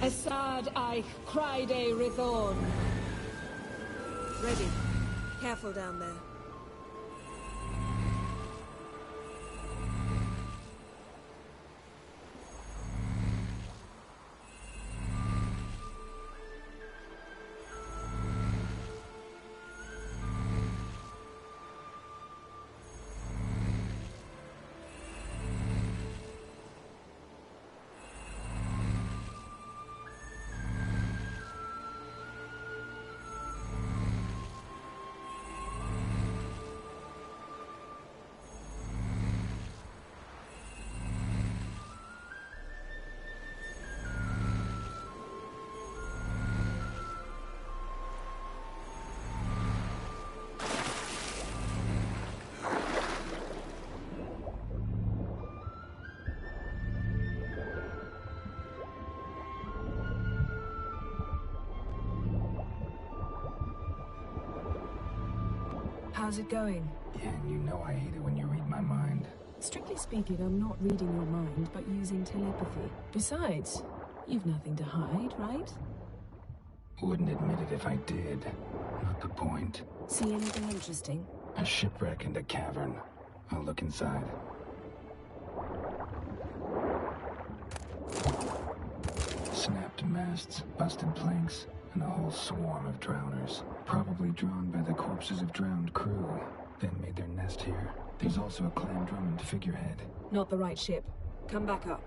Assad Eich Criday Rithorn. Ready. Careful down there. How's it going? Yeah, and you know I hate it when you read my mind. Strictly speaking, I'm not reading your mind, but using telepathy. Besides, you've nothing to hide, right? Wouldn't admit it if I did. Not the point. See anything interesting? A shipwreck and a cavern. I'll look inside. Snapped masts, busted planks, and a whole swarm of drowners. Probably drawn by the corpses of drowned crew, then made their nest here. There's also a clan Drummond figurehead. Not the right ship. Come back up.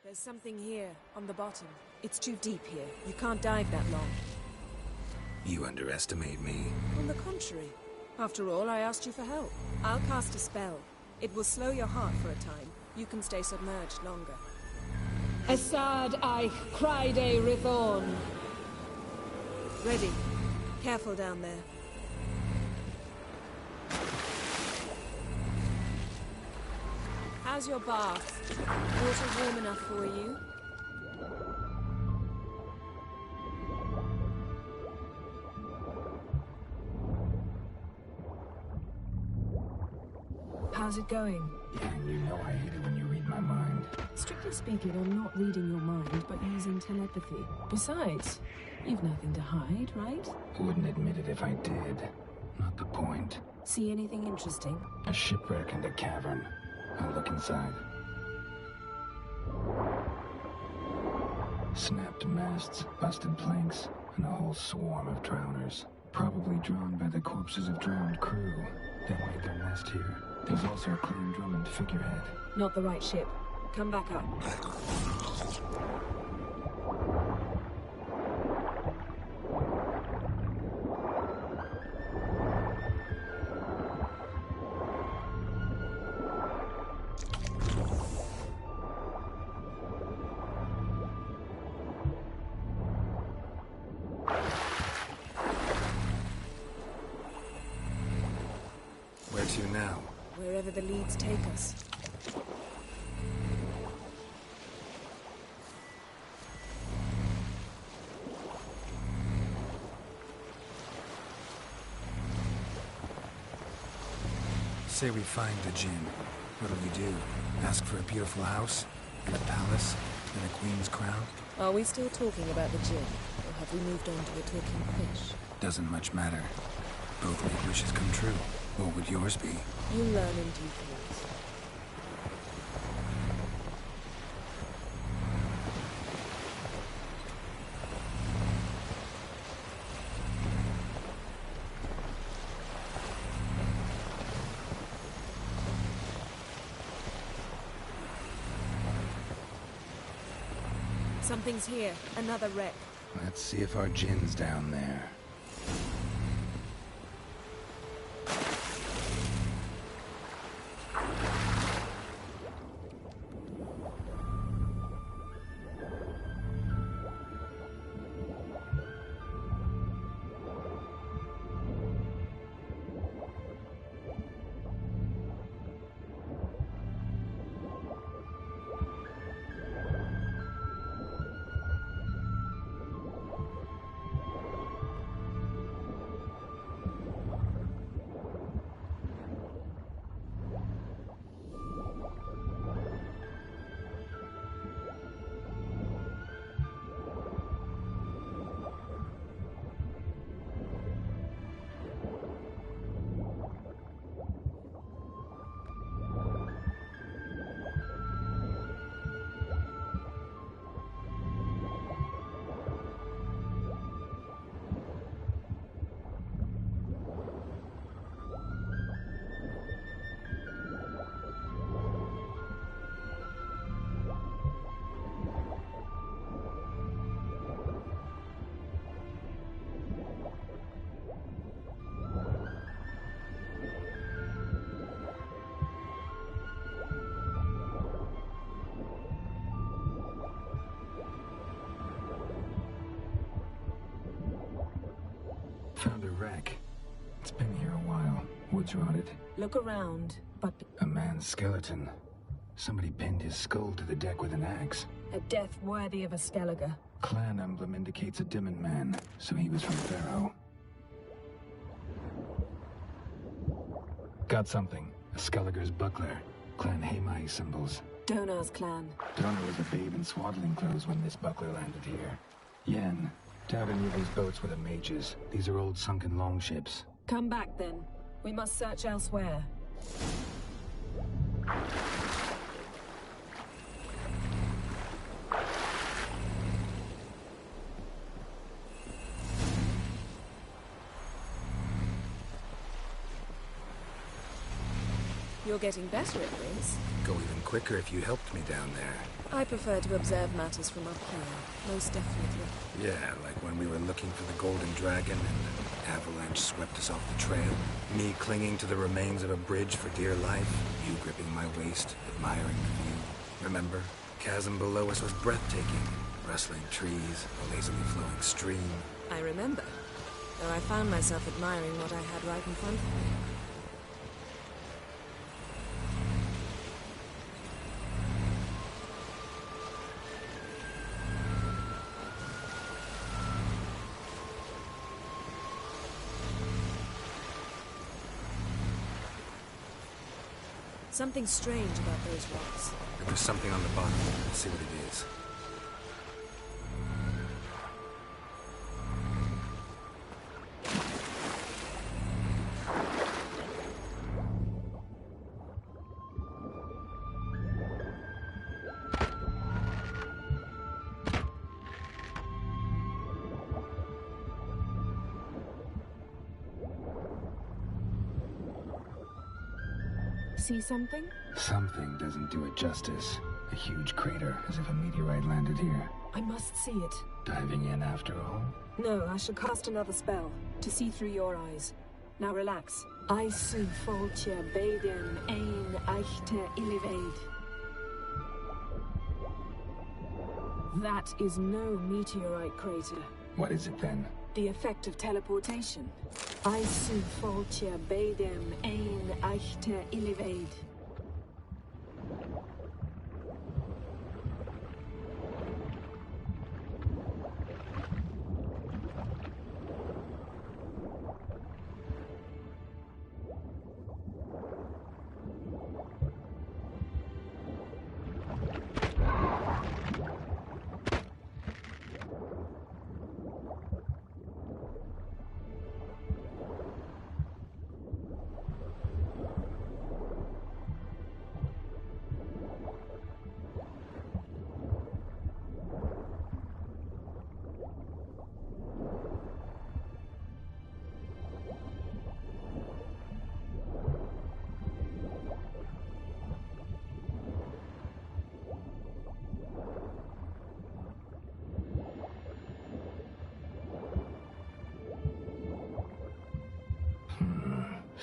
There's something here, on the bottom. It's too deep here. You can't dive that long. You underestimate me. On the contrary. After all, I asked you for help. I'll cast a spell. It will slow your heart for a time. You can stay submerged longer. Assad Eich Criday Rithorn. Ready. Careful down there. How's your bath? Water warm enough for you? How's it going? Yeah, and you know I hate it when you read my mind. Strictly speaking, I'm not reading your mind, but using telepathy. Besides, you've nothing to hide, right? Wouldn't admit it if I did. Not the point. See anything interesting? A shipwreck and a cavern. I'll look inside. Snapped masts, busted planks, and a whole swarm of drowners. Probably drawn by the corpses of drowned crew that made their nest here. There's also a clan Drummond figurehead. Not the right ship. Come back up. Where to now? Wherever the leads take us. Say we find the djinn. What'll we do? Ask for a beautiful house? And a palace? And a queen's crown? Are we still talking about the djinn? Or have we moved on to a talking fish? Doesn't much matter. Both make wishes come true. What would yours be? You'll learn in due course. Something's here. Another wreck. Let's see if our Jin's down there. Found a wreck. It's been here a while. Wood's rotted. Look around, but A man's skeleton. Somebody pinned his skull to the deck with an axe. a death worthy of a Skellige. Clan emblem indicates a Dimmen man, so he was from Pharaoh. Got something. A Skellige's buckler. Clan Hamai symbols. Donar's clan. Donor was a babe in swaddling clothes when this buckler landed here. Yen. Doubt any of these boats were the mages. These are old sunken longships. Come back then. We must search elsewhere. You're getting better at this. Go even quicker if you helped me down there. I prefer to observe matters from up here, most definitely. Yeah, like when we were looking for the Golden Dragon and an avalanche swept us off the trail. Me clinging to the remains of a bridge for dear life. You gripping my waist, admiring the view. Remember? Chasm below us was breathtaking. Rustling trees, a lazily flowing stream. I remember, though I found myself admiring what I had right in front of me. Something strange about those rocks. There's something on the bottom. Let's see what it is. See something? Something doesn't do it justice. A huge crater, as if a meteorite landed here. I must see it. Diving in after all? No, I shall cast another spell to see through your eyes. Now relax. Isu foltje bedem ein eichte iliveid. That is no meteorite crater. What is it then? The effect of teleportation. Isu foltje bedem ein eichte iliveid.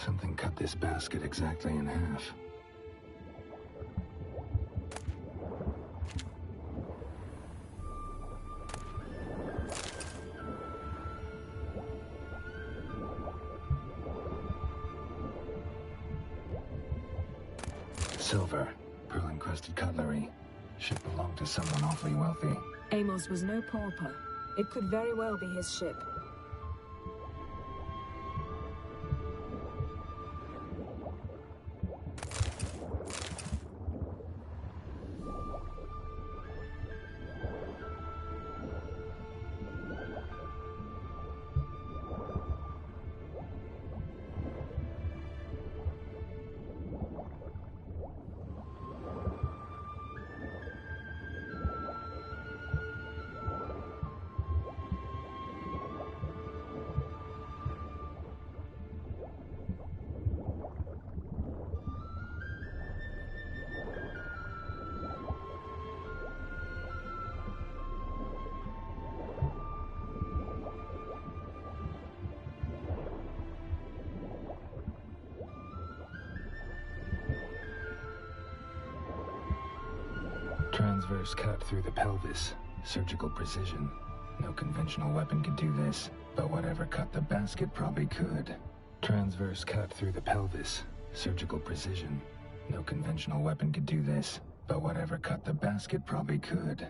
Something cut this basket exactly in half. Silver, pearl-encrusted cutlery. Should belong to someone awfully wealthy. Amos was no pauper. It could very well be his ship. Transverse cut through the pelvis. Surgical precision. No conventional weapon could do this, but whatever cut the basket probably could. Transverse cut through the pelvis. Surgical precision. No conventional weapon could do this, but whatever cut the basket probably could.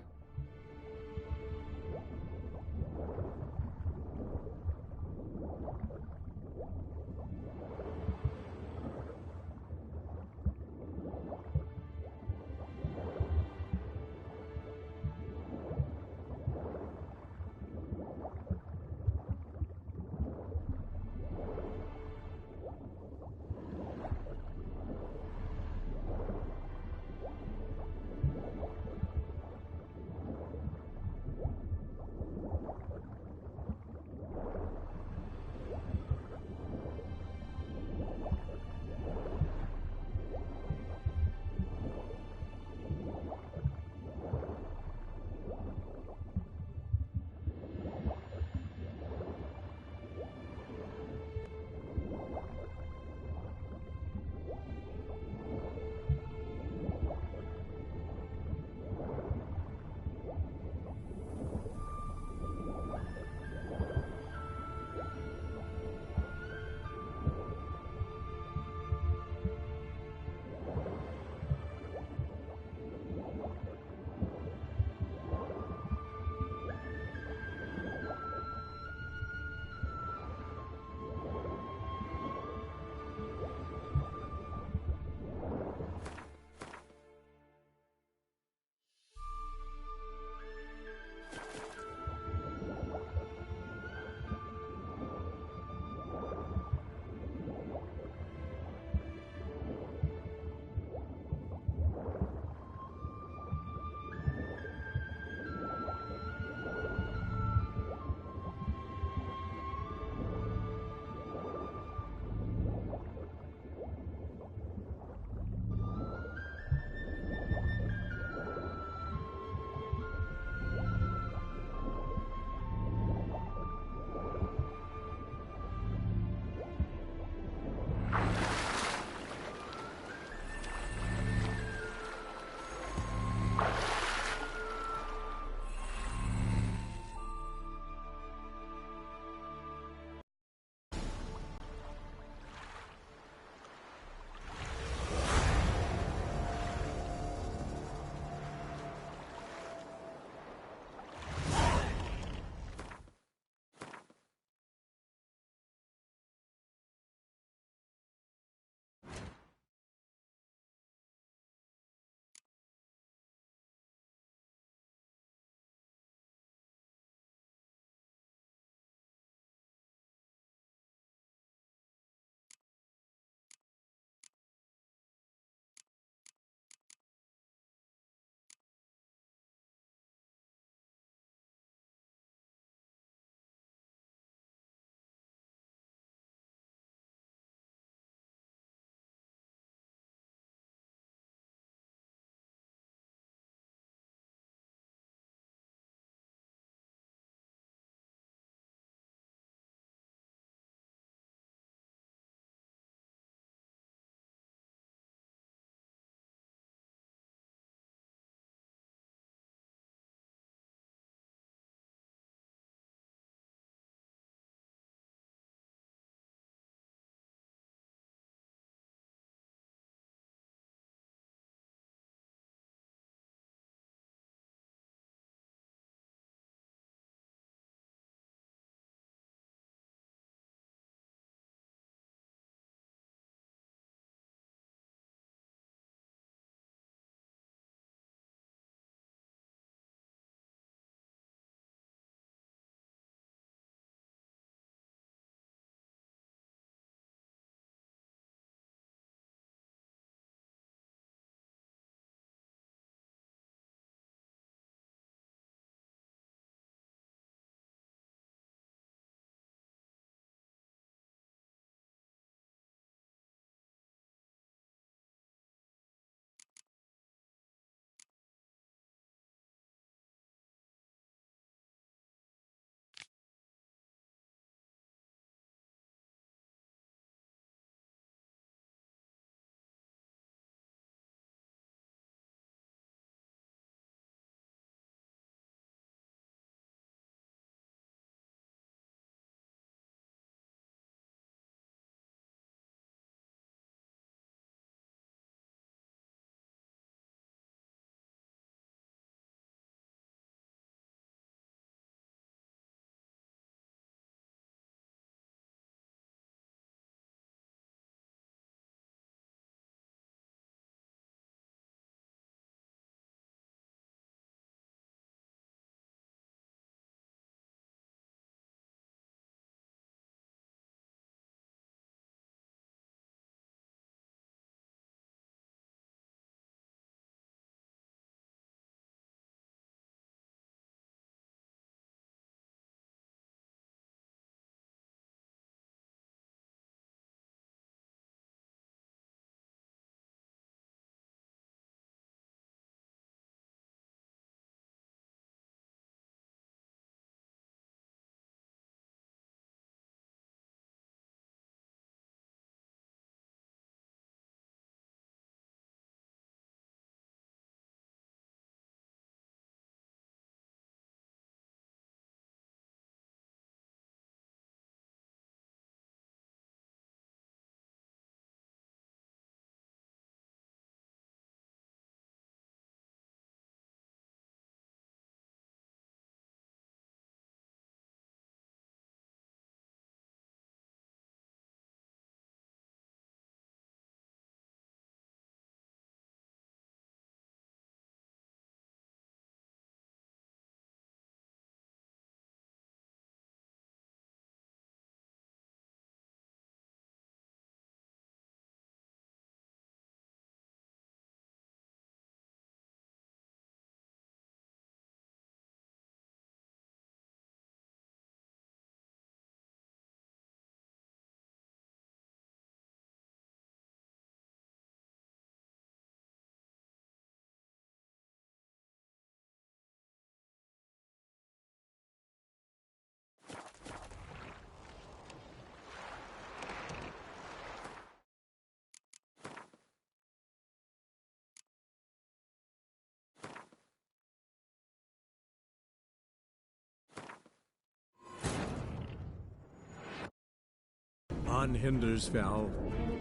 On Hindersfell,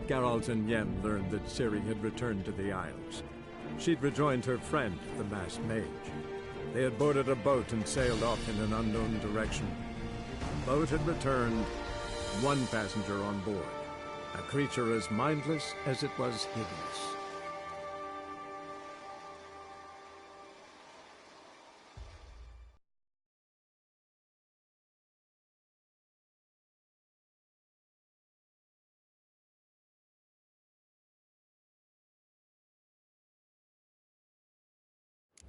Geralt and Yen learned that Ciri had returned to the Isles. She'd rejoined her friend, the masked mage. They had boarded a boat and sailed off in an unknown direction. The boat had returned, one passenger on board, a creature as mindless as it was hideous.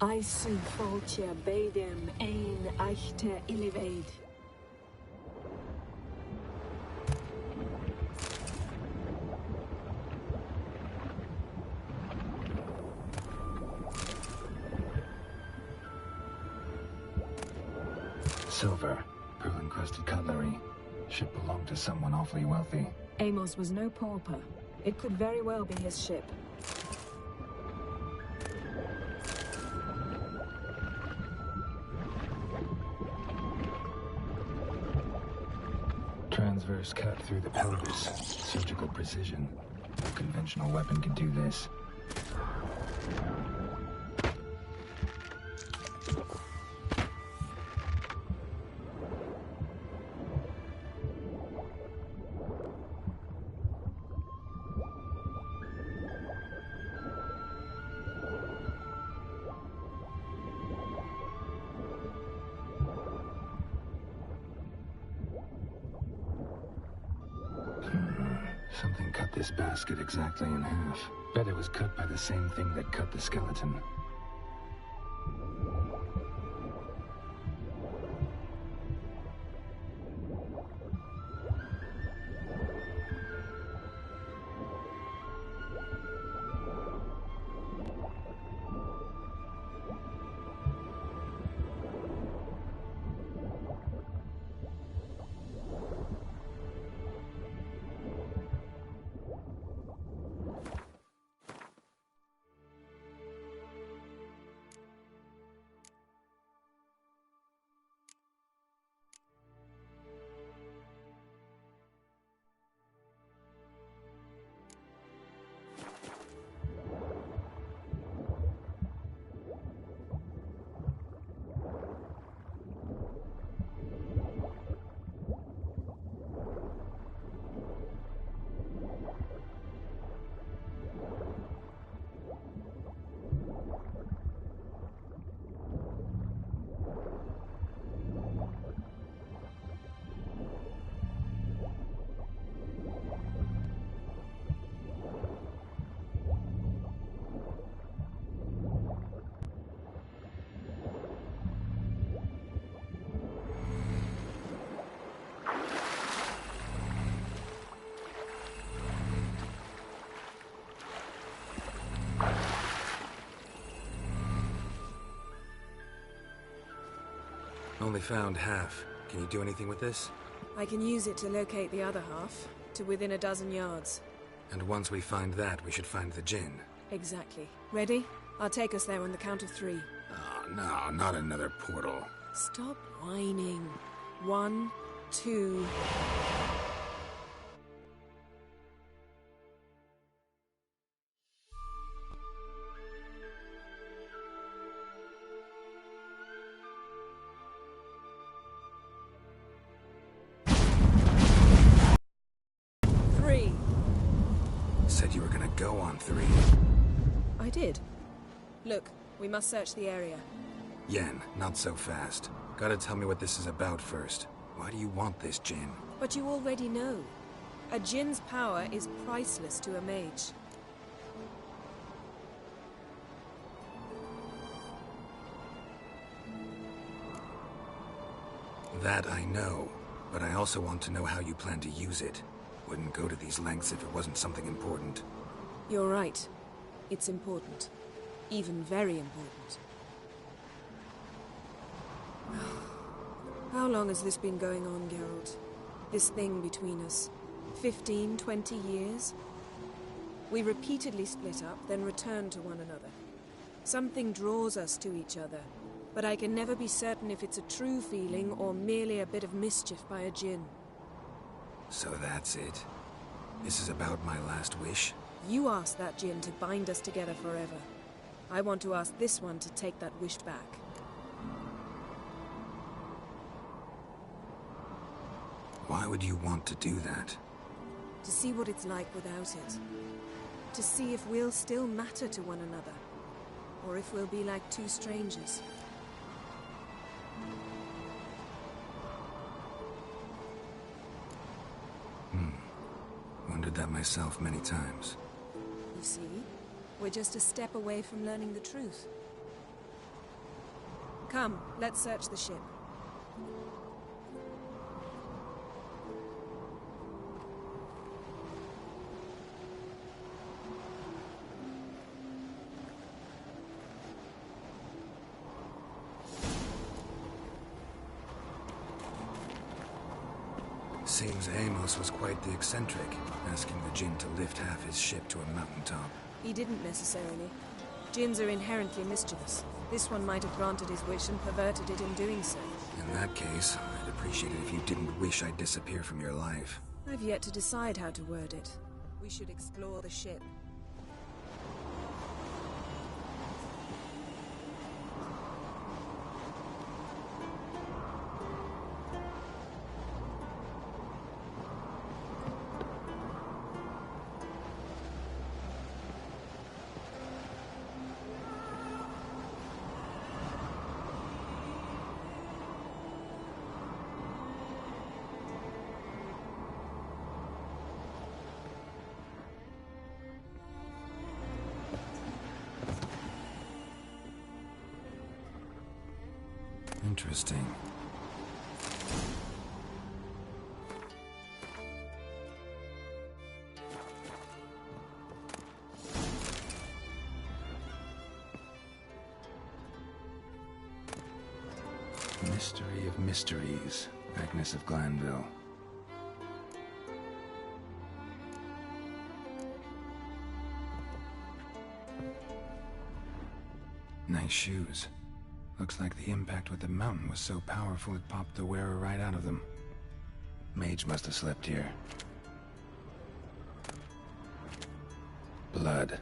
I see Fulcher Badem ein Eichte Illivaid. Silver, pearl-encrusted cutlery. Should belong to someone awfully wealthy. Amos was no pauper. It could very well be his ship. Transverse cut through the pelvis. Surgical precision. No conventional weapon can do this. Something cut this basket exactly in half. Bet it was cut by the same thing that cut the skeleton. Only found half. Can you do anything with this? I can use it to locate the other half, to within a dozen yards. And once we find that, we should find the Jinn. Exactly. Ready? I'll take us there on the count of 3. Oh, no, not another portal. Stop whining. 1, 2... Said you were gonna go on 3. I did. Look, we must search the area. Yen, not so fast. Gotta tell me what this is about first. Why do you want this Jinn? But you already know. A Jinn's power is priceless to a mage. That I know, but I also want to know how you plan to use it. Wouldn't go to these lengths if it wasn't something important. You're right. It's important. Even very important. How long has this been going on, Geralt? This thing between us? 15, 20 years? We repeatedly split up, then return to one another. Something draws us to each other, but I can never be certain if it's a true feeling or merely a bit of mischief by a Jinn. So that's it. This is about my last wish? You asked that Jinn to bind us together forever. I want to ask this one to take that wish back. Why would you want to do that? To see what it's like without it. To see if we'll still matter to one another. Or if we'll be like two strangers. Wondered that myself many times. You see, we're just a step away from learning the truth. Come, let's search the ship. Seems Amos was quite the eccentric, asking the Jinn to lift half his ship to a mountaintop. He didn't necessarily. Jinns are inherently mischievous. This one might have granted his wish and perverted it in doing so. In that case, I'd appreciate it if you didn't wish I'd disappear from your life. I've yet to decide how to word it. We should explore the ship. Interesting. Mystery of mysteries, Agnes of Glanville. Nice shoes. Looks like the impact with the mountain was so powerful it popped the wearer right out of them. Mage must have slept here. Blood.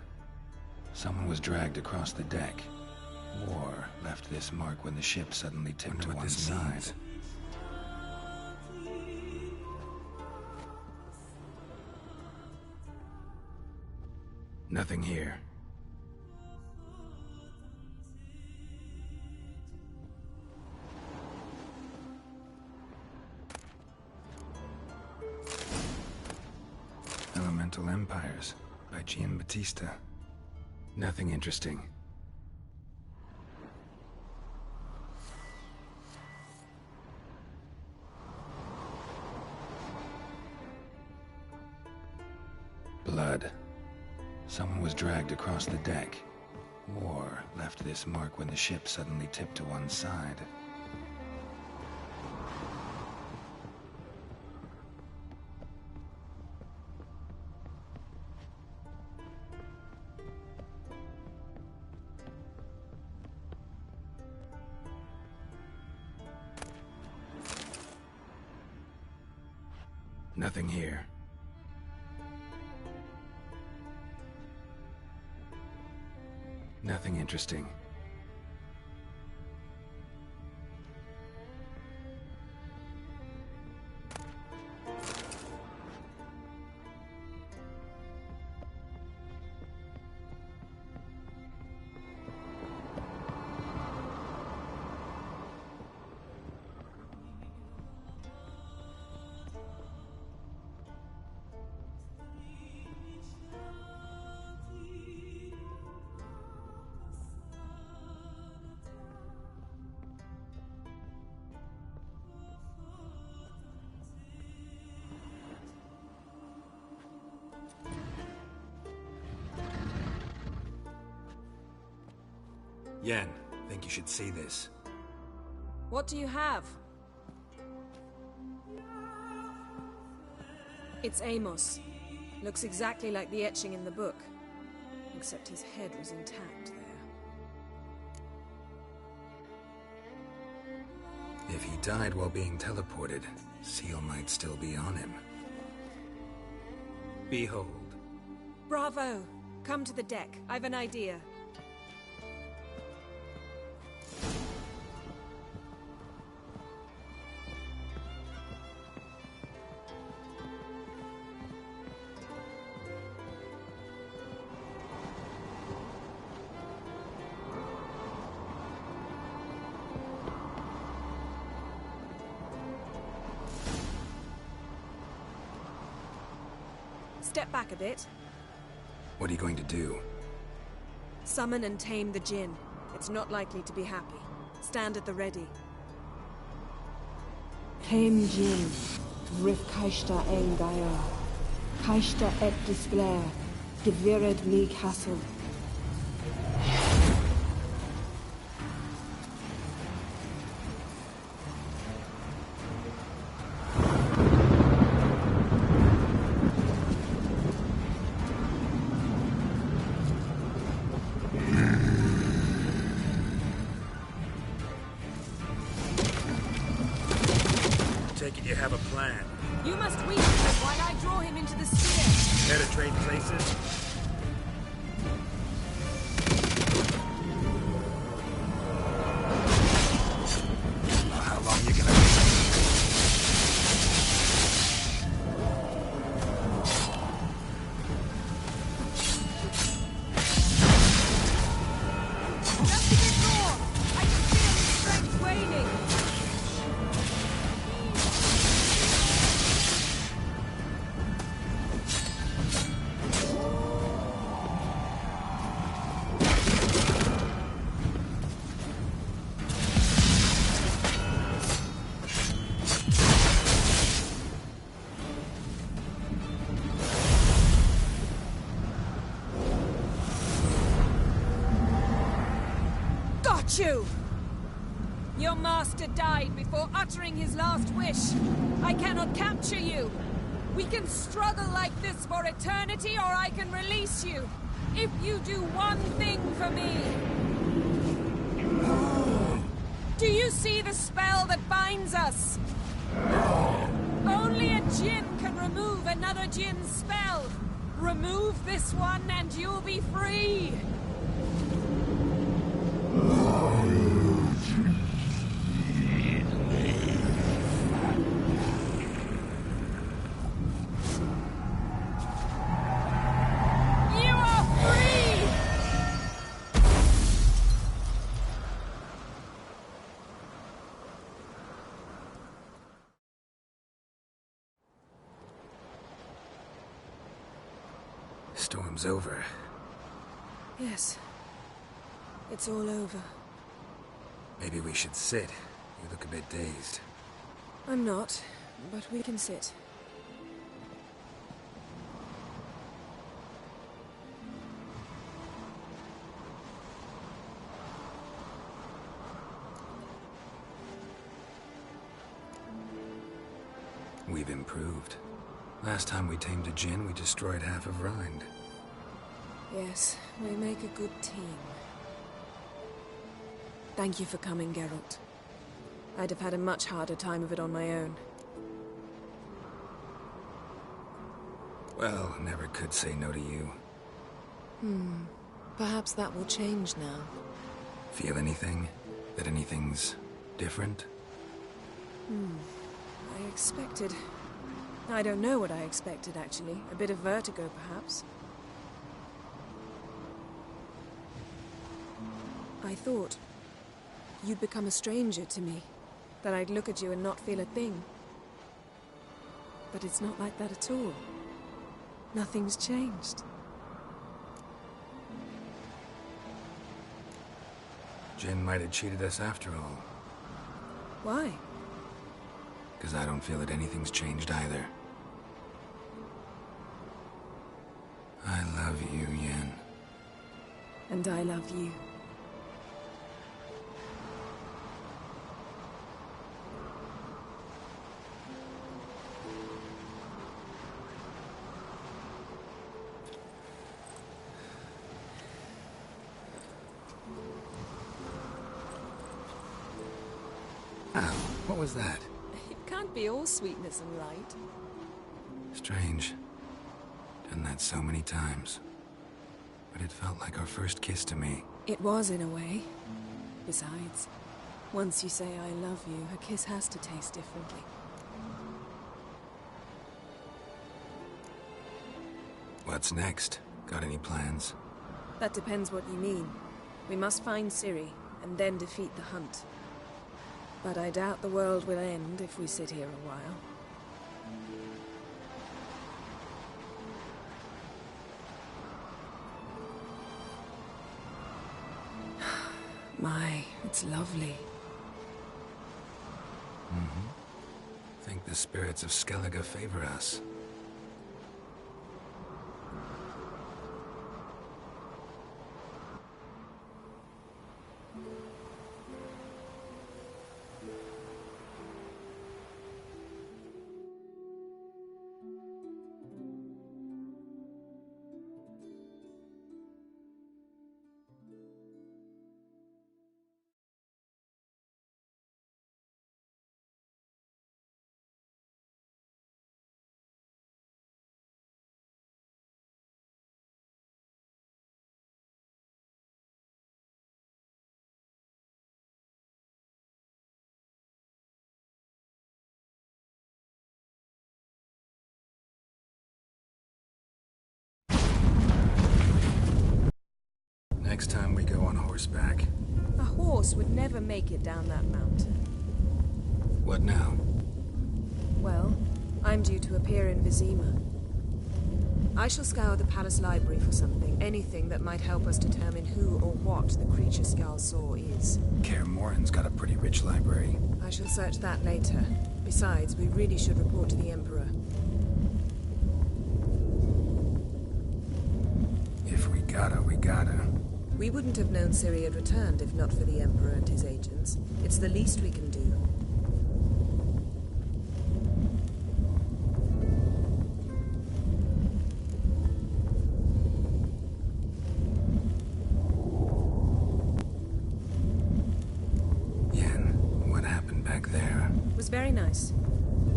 Someone was dragged across the deck. War left this mark when the ship suddenly tipped to one side. Nothing here. Elemental Empires by Giambattista. Nothing interesting. Blood. Someone was dragged across the deck. War left this mark when the ship suddenly tipped to one side. Nothing here. Nothing interesting. Yen, think you should see this. What do you have? It's Amos. Looks exactly like the etching in the book. Except his head was intact there. If he died while being teleported, Seal might still be on him. Behold. Bravo! Come to the deck. I've an idea. Step back a bit. What are you going to do? Summon and tame the Jinn. It's not likely to be happy. Stand at the ready. Tame Jin, Rif Kaishta Engaya, Kaishta et Disclair, Devired League Hassel. Take it you have a plan. You must weaken him while I draw him into the sphere. Penetrate places? How long you gonna be? Just a bit more! I can feel his strength waning! Got you! Your master died before uttering his last wish. I cannot capture you. We can struggle like this for eternity, or I can release you. If you do one thing for me. Do you see the spell that binds us? Only a Jinn can remove another Jinn's spell. Remove this one and you'll be free. You are free! Storm's over. Yes. It's all over. Maybe we should sit. You look a bit dazed. I'm not, but we can sit. We've improved. Last time we tamed a Jinn, we destroyed half of Rind. Yes, we make a good team. Thank you for coming, Geralt. I'd have had a much harder time of it on my own. Well, never could say no to you. Perhaps that will change now. Feel anything? That anything's different? I expected... I don't know what I expected, actually. A bit of vertigo, perhaps. I thought you'd become a stranger to me. That I'd look at you and not feel a thing. But it's not like that at all. Nothing's changed. Jinn might have cheated us after all. Why? Because I don't feel that anything's changed either. I love you, Yen. And I love you. Ow, what was that? It can't be all sweetness and light. Strange. that so many times. But it felt like our first kiss to me. It was, in a way. Besides, once you say I love you, a kiss has to taste differently. What's next? Got any plans? That depends what you mean. We must find Ciri, and then defeat the hunt. But I doubt the world will end if we sit here a while. My, it's lovely. Think the spirits of Skellige favor us. Next time we go on horseback. A horse would never make it down that mountain. What now? Well, I'm due to appear in Vizima. I shall scour the palace library for something, anything that might help us determine who or what the creature Skjal saw is. Kaer Morhen's got a pretty rich library. I shall search that later. Besides, we really should report to the Emperor. If we gotta, we gotta. We wouldn't have known Ciri had returned if not for the Emperor and his agents. It's the least we can do. Yen, what happened back there? It was very nice.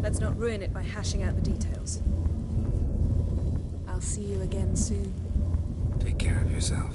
Let's not ruin it by hashing out the details. I'll see you again soon. Take care of yourself.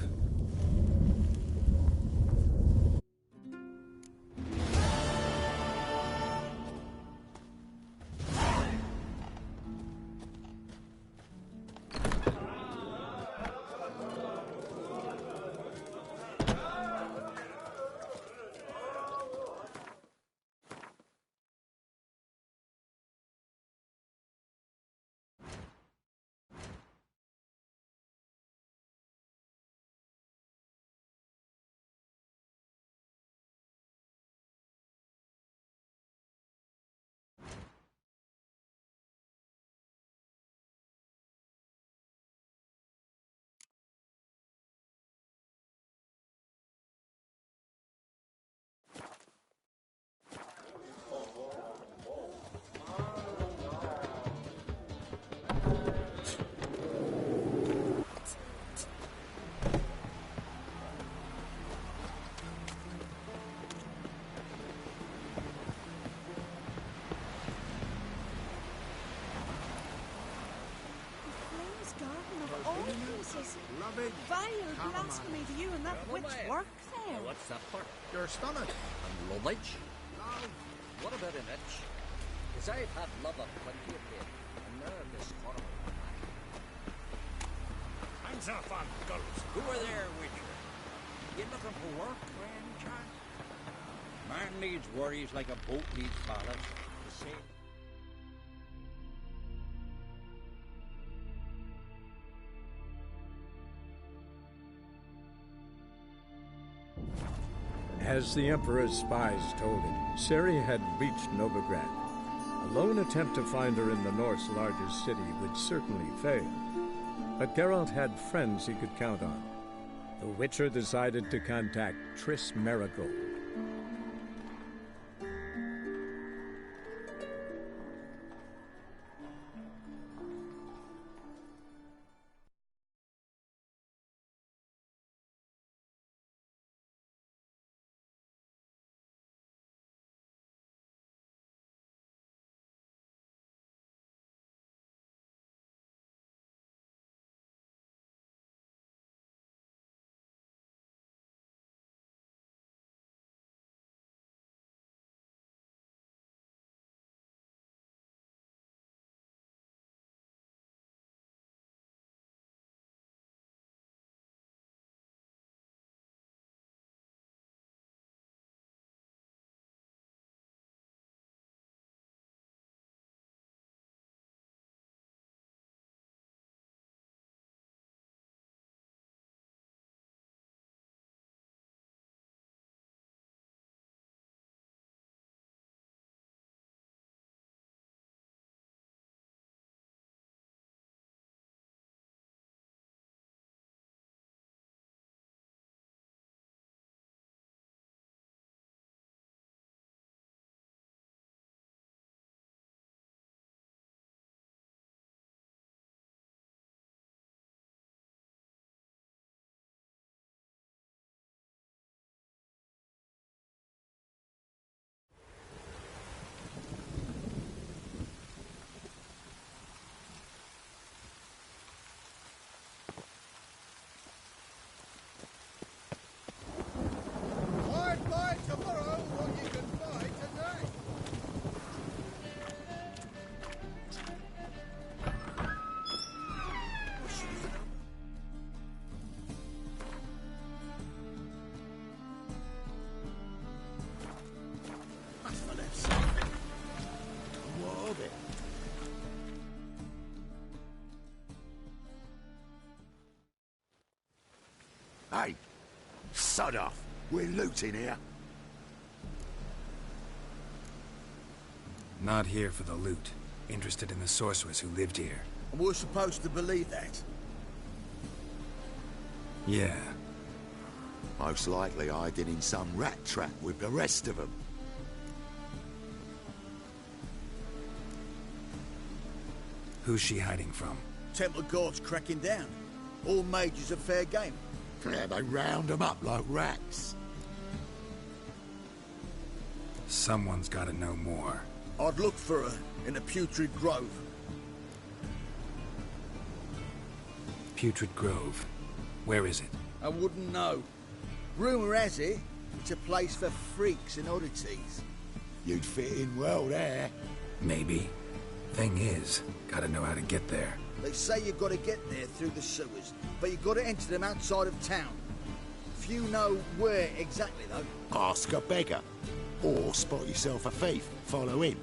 Vile blasphemy to you and that witch work there. What's that for? Your stomach. And lovage? What about an itch? Because I've had love of plenty of day, and now this horrible attack. Hands off on girls. Who are there with you? You looking for work, by any chance? Man needs worries like a boat needs ballast. The same. As the Emperor's spies told him, Ciri had reached Novigrad. A lone attempt to find her in the North's largest city would certainly fail. But Geralt had friends he could count on. The Witcher decided to contact Triss Merigold. Sod off. We're looting here. Not here for the loot. Interested in the sorceress who lived here. And we're supposed to believe that? Yeah. Most likely hiding in some rat trap with the rest of them. Who's she hiding from? Temple Guard's cracking down. All mages are fair game. Yeah, they round them up like rats. Someone's gotta know more. I'd look for her in the Putrid Grove. Putrid Grove. Where is it? I wouldn't know. Rumour has it, it's a place for freaks and oddities. You'd fit in well there. Maybe. Thing is, gotta know how to get there. They say you've got to get there through the sewers, but you've got to enter them outside of town. Few know where exactly, though. Ask a beggar. Or spot yourself a thief. Follow him.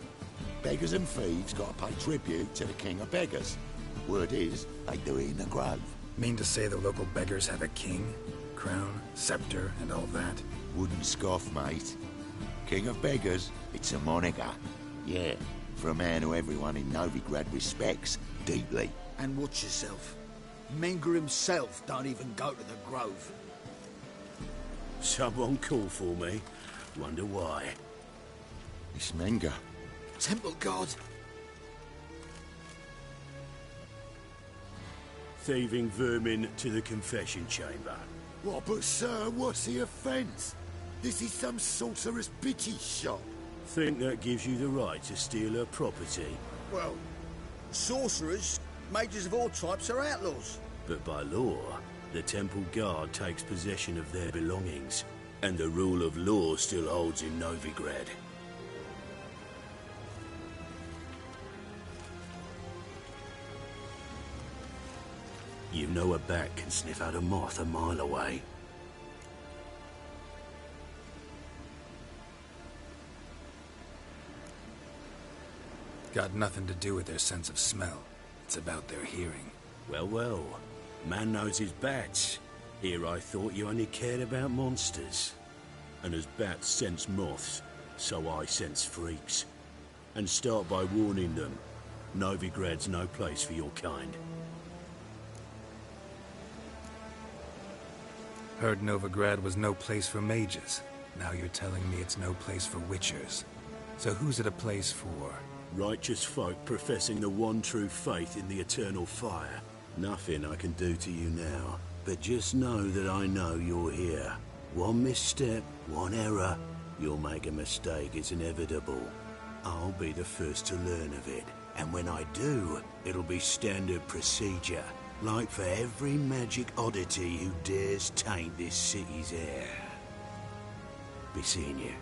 Beggars and thieves got to pay tribute to the king of beggars. Word is, they do it in the grove. Mean to say the local beggars have a king, crown, scepter, and all that? Wouldn't scoff, mate. King of beggars, it's a moniker. Yeah, for a man who everyone in Novigrad respects deeply. And watch yourself. Menger himself don't even go to the grove. Someone call for me. Wonder why. It's Menger. Temple Guard. Thieving vermin to the confession chamber. What, but sir, what's the offence? This is some sorcerer's bitty shop. Think that gives you the right to steal her property? Well, sorcerers, mages of all types are outlaws. But by law, the Temple Guard takes possession of their belongings, and the rule of law still holds in Novigrad. You know a bat can sniff out a moth a mile away. Got nothing to do with their sense of smell. It's about their hearing. Well, well. Man knows his bats. Here I thought you only cared about monsters. And as bats sense moths, so I sense freaks. And start by warning them. Novigrad's no place for your kind. Heard Novigrad was no place for mages. Now you're telling me it's no place for witchers. So who's it a place for? Righteous folk professing the one true faith in the eternal fire. Nothing I can do to you now, but just know that I know you're here. One misstep, one error, you'll make a mistake, it's inevitable. I'll be the first to learn of it, and when I do, it'll be standard procedure, like for every magic oddity who dares taint this city's air. Be seeing you.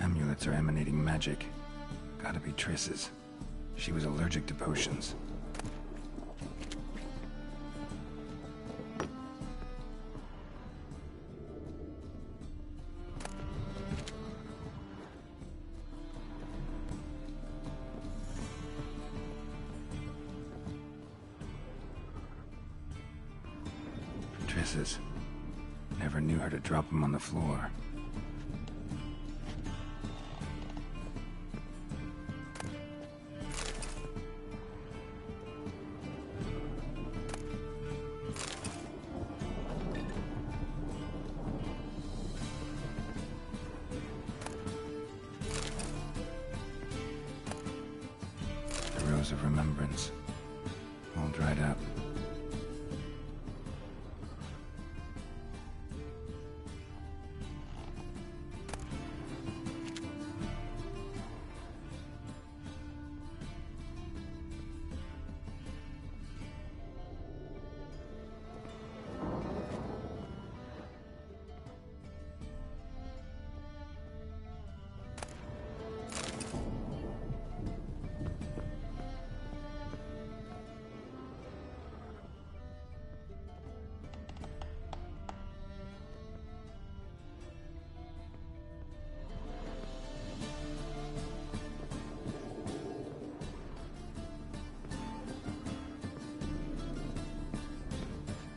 Amulets are emanating magic. Gotta be Triss's. She was allergic to potions. Triss's. Never knew her to drop them on the floor. Of remembrance, all dried up.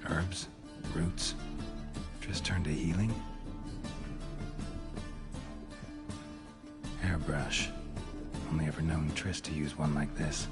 Herbs? Roots? Just turned to healing? Hairbrush. Only ever known Triss to use one like this.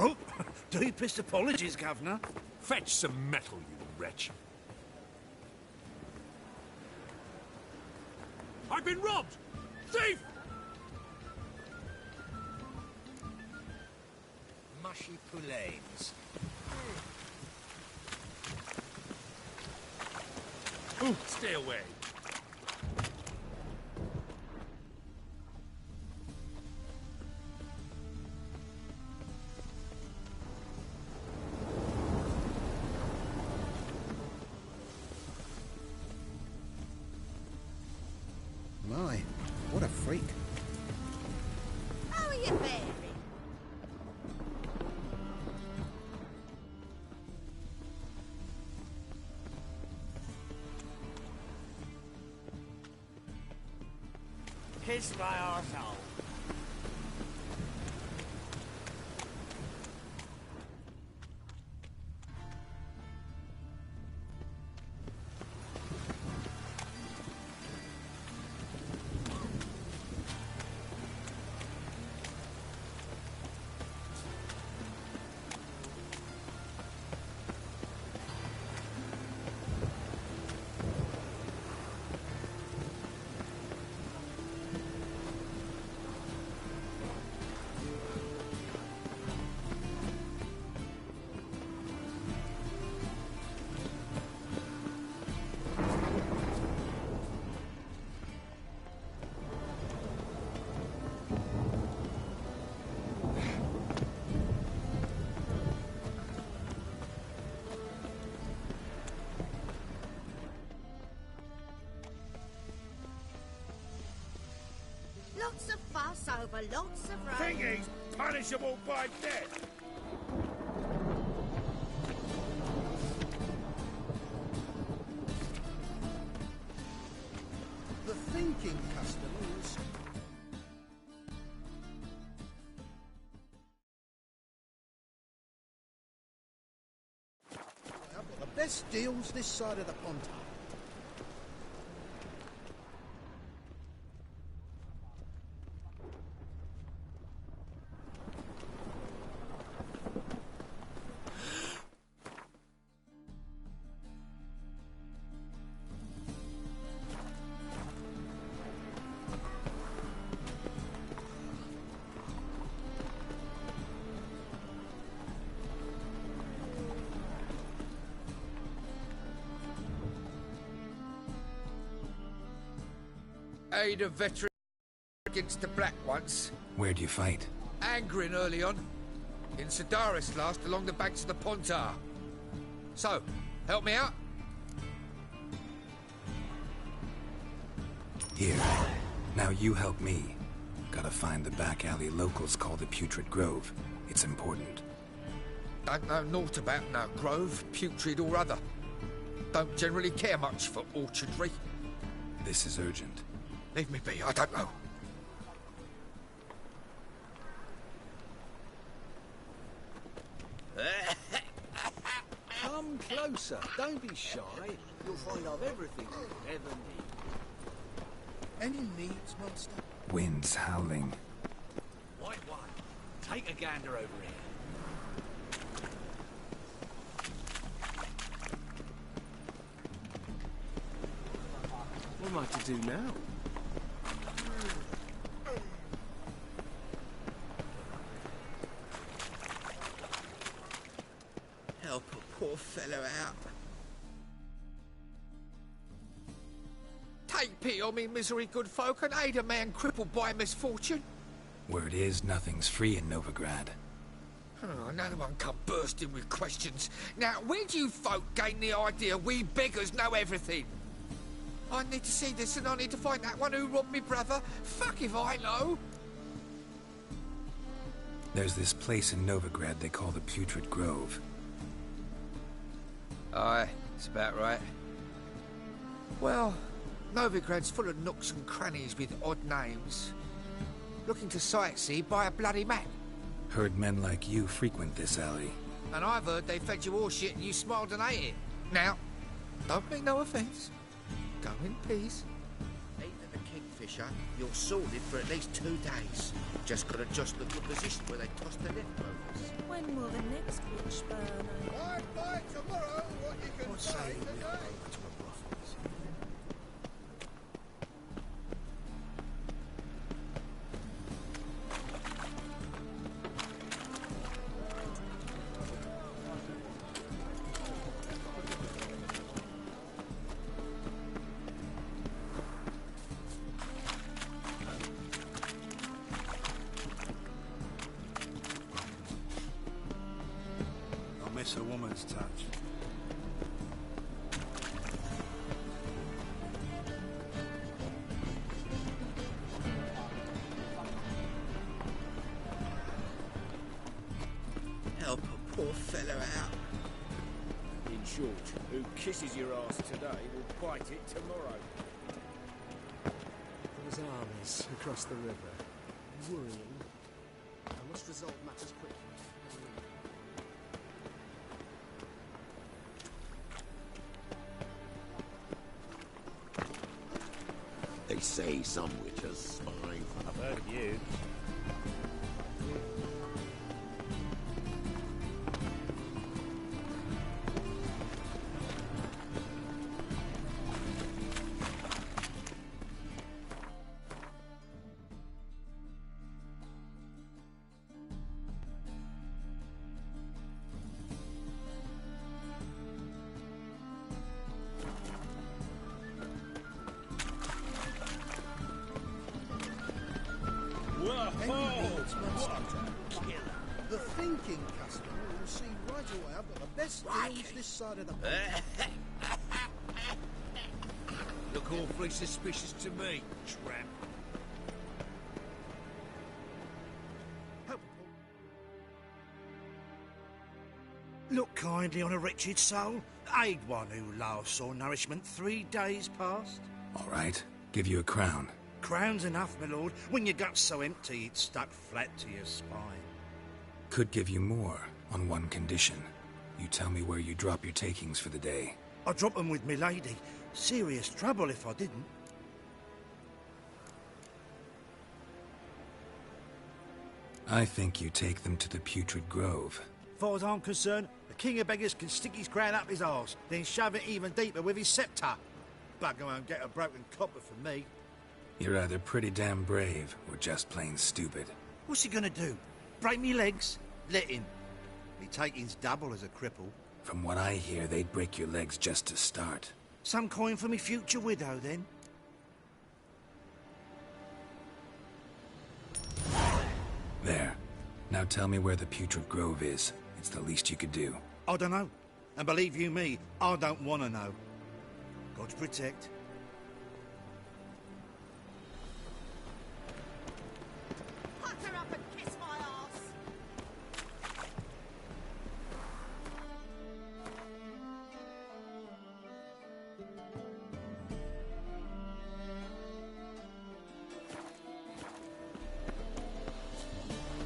Oh, deepest apologies, Governor. Fetch some metal, you wretch. I've been robbed! Thief! Mushy poulains. Ooh, stay away. My, what a freak. How are you faring? Kiss my arsehole. Lots of fuss over lots of rain. Think he's punishable by death? The thinking customers. I've got the best deals this side of the pond. Aid a veteran against the Black once. Where'd you fight? Angering early on. In Sedaris last, along the banks of the Pontar. So, help me out? Here. Now you help me. Gotta find the back alley locals call the Putrid Grove. It's important. Don't know naught about no grove, putrid or other. Don't generally care much for orchardry. This is urgent. Leave me be, I don't know. Come closer, don't be shy. You'll find I've everything you'll ever need. Any needs, monster? Wind's howling. White one, take a gander over here. am I to do now? Help a poor fellow out. Take pity on me, misery, good folk, and aid a man crippled by misfortune. Word is, nothing's free in Novigrad. Oh, another one come bursting with questions. Now, where do you folk gain the idea we beggars know everything? I need to see this and I need to find that one who robbed me brother. Fuck if I know. There's this place in Novigrad they call the Putrid Grove. Aye, it's about right. Well, Novigrad's full of nooks and crannies with odd names. Looking to sightsee, buy a bloody map. Heard men like you frequent this alley. And I've heard they fed you all shit and you smiled and ate it. Now, don't mean no offence. Go in peace. Eating the kingfisher, you're sorted for at least 2 days. Just gotta just look the position where they toss the leftovers. When will the next witch burn? By tomorrow, what you can What say we go over to a brothels? I miss a woman's touch. Help a poor fellow out. In short, who kisses your ass today will bite it tomorrow. There's armies across the river. Worrying. I must resolve matters quickly. They say some witches spy. I've heard of you. The thinking customer will see right away I've got the best deals this side of the pond. Look awfully suspicious to me, tramp. Look kindly on a wretched soul. Aid one who loves saw nourishment 3 days past. All right, give you a crown. Crown's enough, my lord, when your gut's so empty it's stuck flat to your spine. Could give you more, on one condition. You tell me where you drop your takings for the day. I'd drop 'em with me lady. Serious trouble if I didn't. I think you take them to the Putrid Grove. Far as I'm concerned, the king of beggars can stick his crown up his arse, then shove it even deeper with his sceptre. Bugger won't get a broken copper from me. You're either pretty damn brave, or just plain stupid. What's he gonna do? Break me legs? Let him. Me taking's double as a cripple. From what I hear, they'd break your legs just to start. Some coin for me future widow, then? There. Now tell me where the Putrid Grove is. It's the least you could do. I don't know. And believe you me, I don't want to know. God protect. Put her up and kiss my ass.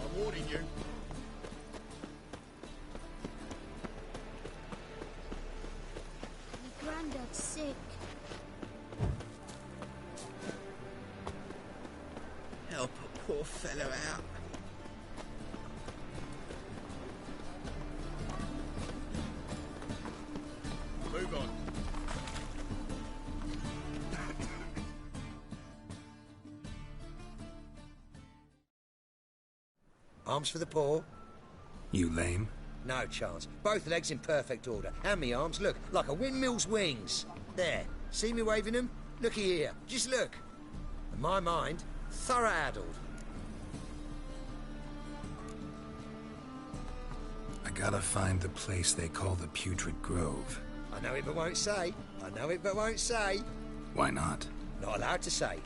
I'm warning you. My granddad's sick. Help a poor fellow out. Move on. Arms for the poor. You lame? No chance. Both legs in perfect order. And me arms, look, like a windmill's wings. There. See me waving them? Looky here. Just look. And my mind, thorough addled. I gotta find the place they call the Putrid Grove. I know it but won't say. I know it but won't say. Why not? Not allowed to say.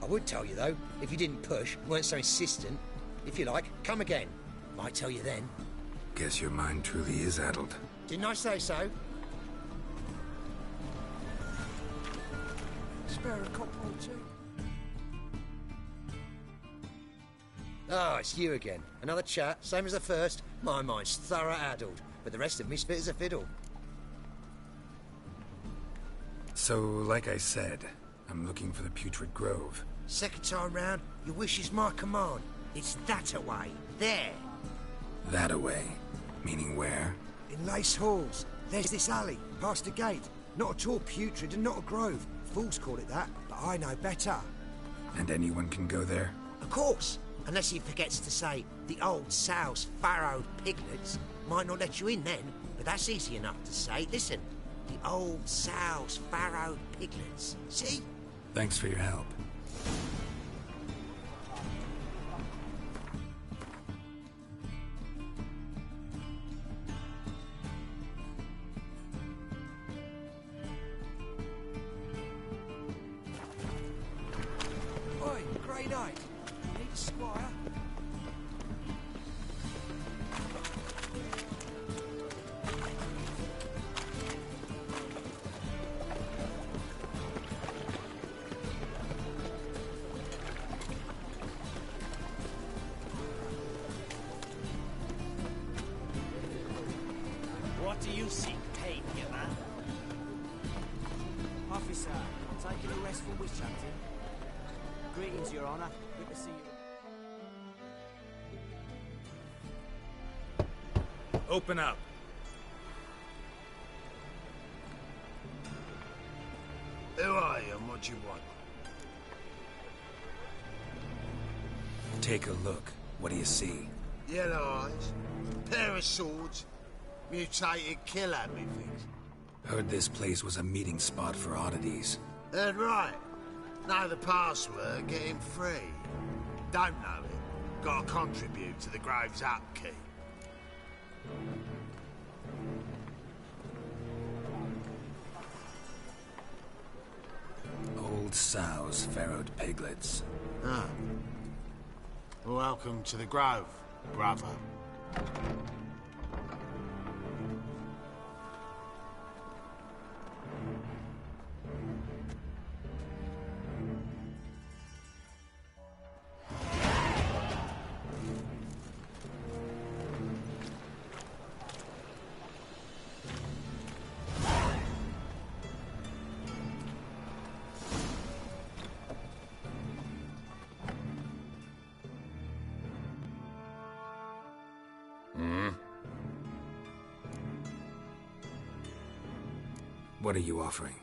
I would tell you, though, if you didn't push, weren't so insistent. If you like, come again. Might tell you then. Guess your mind truly is addled. Didn't I say so? Spare a copper or two. Ah, it's you again. Another chat, same as the first. My mind's thorough addled, but the rest of me's fit as a fiddle. So, like I said, I'm looking for the Putrid Grove. Second time round, your wish is my command. It's that away. There. That away? Meaning where? In Lace Halls. There's this alley, past the gate. Not at all putrid and not a grove. Fools call it that, but I know better. And anyone can go there? Of course. Unless he forgets to say, the old sow's farrowed piglets. Might not let you in then, but that's easy enough to say. Listen, the old sow's farrowed piglets. See? Thanks for your help. Oi, Grey Knight. Need a squire? What do you seek pain here, man? Officer, taking a rest from witch hunting. Greetings, Your Honor. Good to see you. Open up. Who are you and what do you want? Take a look. What do you see? Yellow eyes, pair of swords, mutated killer, methinks. Heard this place was a meeting spot for oddities. Heard right. Know the password, get him free. Don't know it. Gotta contribute to the Grove's upkeep. Old sows, farrowed piglets. Ah. Welcome to the Grove, brother. What are you offering?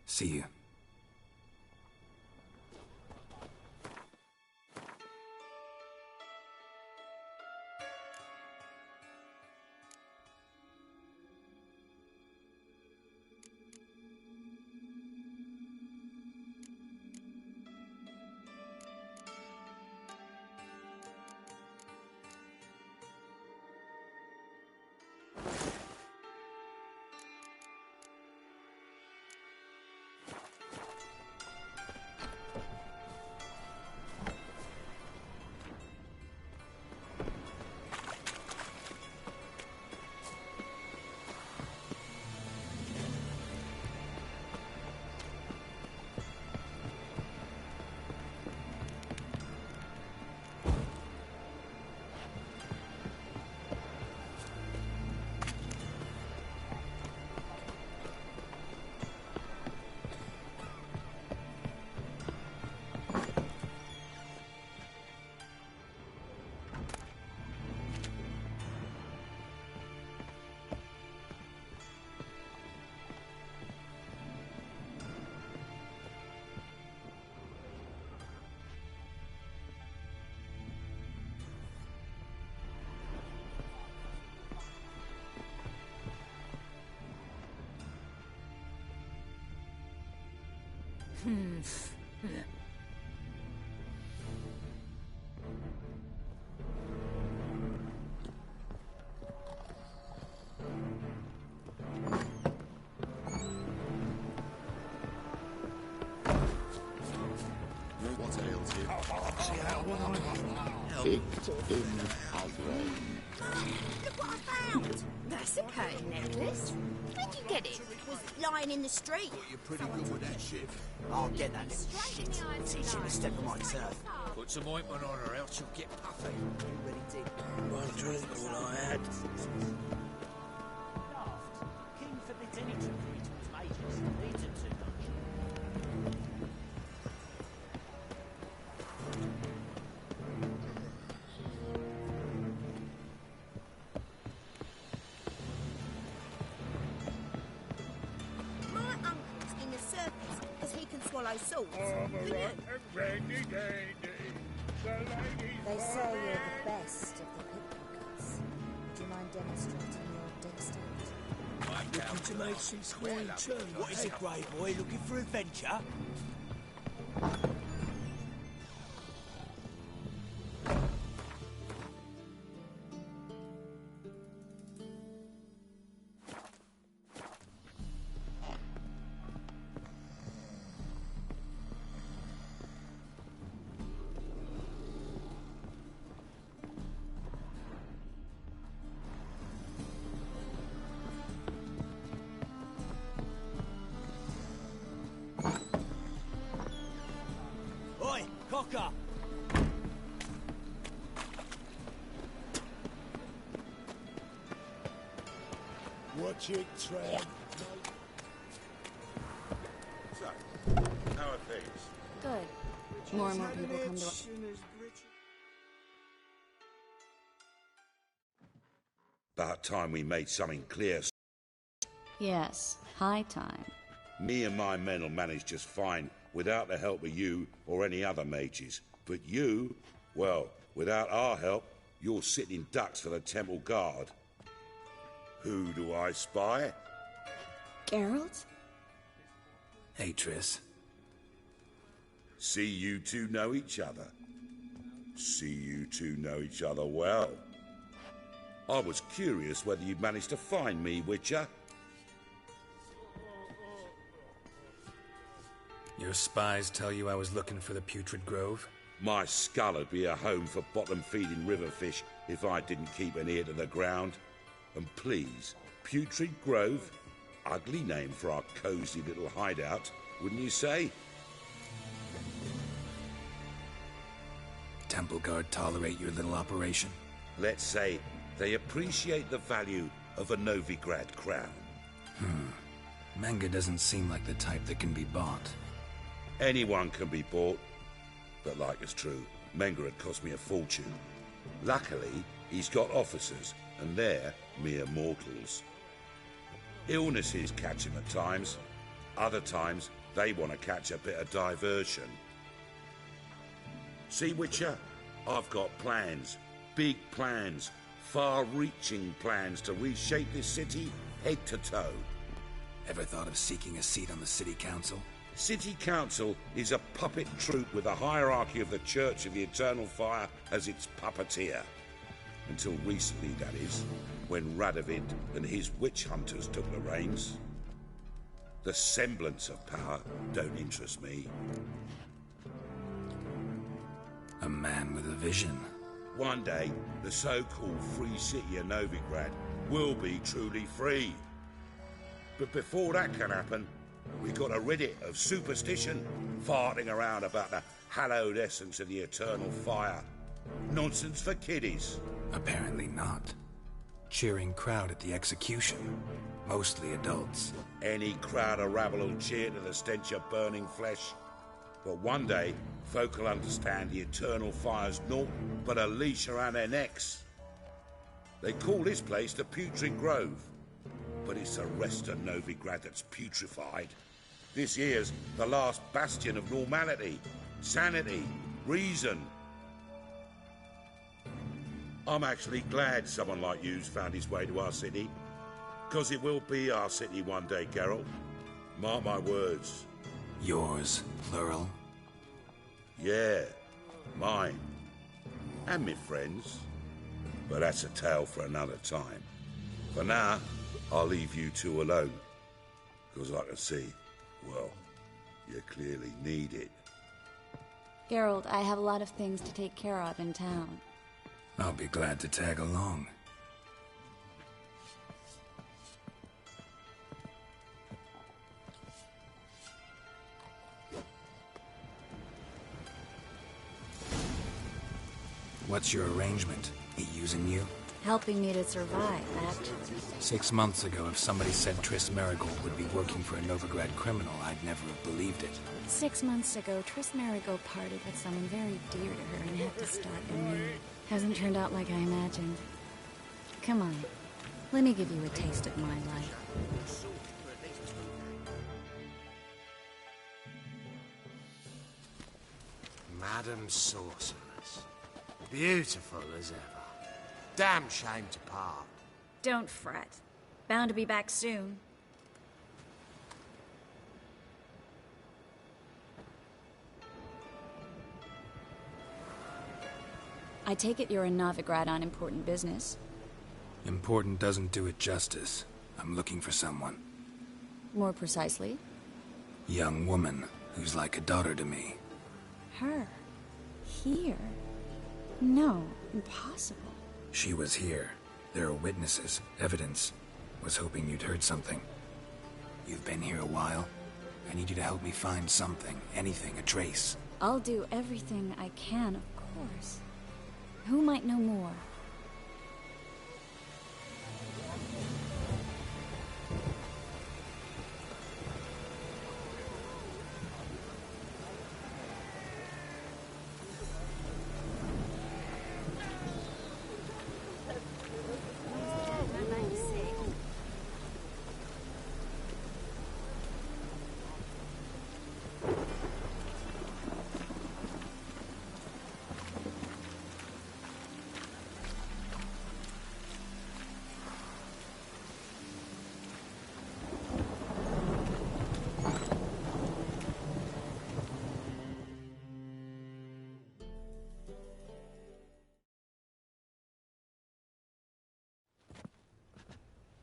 See you. What ails you? See that one? Picked in Azrael. Look what I found! That's a curtain necklace. Where'd you get it? It was lying in the street. You're pretty good with that shit. I'll get that little shit. Teach him a step of my turf. Put some ointment on her, else she'll get puffy. Ready, Dick? One drink, all I had. King forbids any trickery to his mages. Needs him too much. My uncle's in the circus because he can swallow swords. Who knew? They say you're the best of the pickpockets. Would you mind demonstrating your dexterity? Looking to make some coin too. What is it, Grey Boy? Looking for adventure? Oi, cocker! Watch it, Trev. So, how are things? Good. More and more people come to us. About time we made something clear. Yes, high time. Me and my men will manage just fine without the help of you or any other mages. But you, well, without our help, you're sitting ducks for the temple guard. Who do I spy? Geralt? Hey, Triss. See you two know each other. See you two know each other well. I was curious whether you'd managed to find me, Witcher. Your spies tell you I was looking for the Putrid Grove? My skull would be a home for bottom-feeding river fish if I didn't keep an ear to the ground. And please, Putrid Grove? Ugly name for our cosy little hideout, wouldn't you say? Temple Guard tolerate your little operation? Let's say they appreciate the value of a Novigrad crown. Manga doesn't seem like the type that can be bought. Anyone can be bought. But like it's true, Menga had cost me a fortune. Luckily, he's got officers, and they're mere mortals. Illnesses catch him at times. Other times, they want to catch a bit of diversion. See, Witcher, I've got plans. Big plans. Far-reaching plans to reshape this city head to toe. Ever thought of seeking a seat on the city council? City Council is a puppet troupe with a hierarchy of the Church of the Eternal Fire as its puppeteer. Until recently, that is, when Radovid and his witch hunters took the reins. The semblance of power don't interest me. A man with a vision. One day, the so-called free city of Novigrad will be truly free. But before that can happen, we got to rid it of superstition, farting around about the hallowed essence of the eternal fire. Nonsense for kiddies. Apparently not. Cheering crowd at the execution. Mostly adults. Any crowd of rabble will cheer to the stench of burning flesh. But one day, folk will understand the eternal fire's naught but a leash around their necks. They call this place the Putrid Grove. But it's the rest of Novigrad that's putrefied. This here's the last bastion of normality, sanity, reason. I'm actually glad someone like you's found his way to our city. 'Cause it will be our city one day, Geralt. Mark my words. Yours, plural? Yeah, mine. And me friends. But that's a tale for another time. For now, I'll leave you two alone. Because I can see, well, you clearly need it. Geralt, I have a lot of things to take care of in town. I'll be glad to tag along. What's your arrangement? He using you? Helping me to survive, actually. 6 months ago, if somebody said Triss Merigold would be working for a Novigrad criminal, I'd never have believed it. 6 months ago, Triss Merigold parted with someone very dear to her and had to start anew. Hasn't turned out like I imagined. Come on, let me give you a taste of my life. Madam Sorceress. Beautiful as ever. Damn shame to part. Don't fret. Bound to be back soon. I take it you're in Novigrad on important business. Important doesn't do it justice. I'm looking for someone. More precisely? Young woman who's like a daughter to me. Her? Here? No, impossible. She was here. There are witnesses, evidence. Was hoping you'd heard something. You've been here a while. I need you to help me find something, anything, a trace. I'll do everything I can, of course. Who might know more?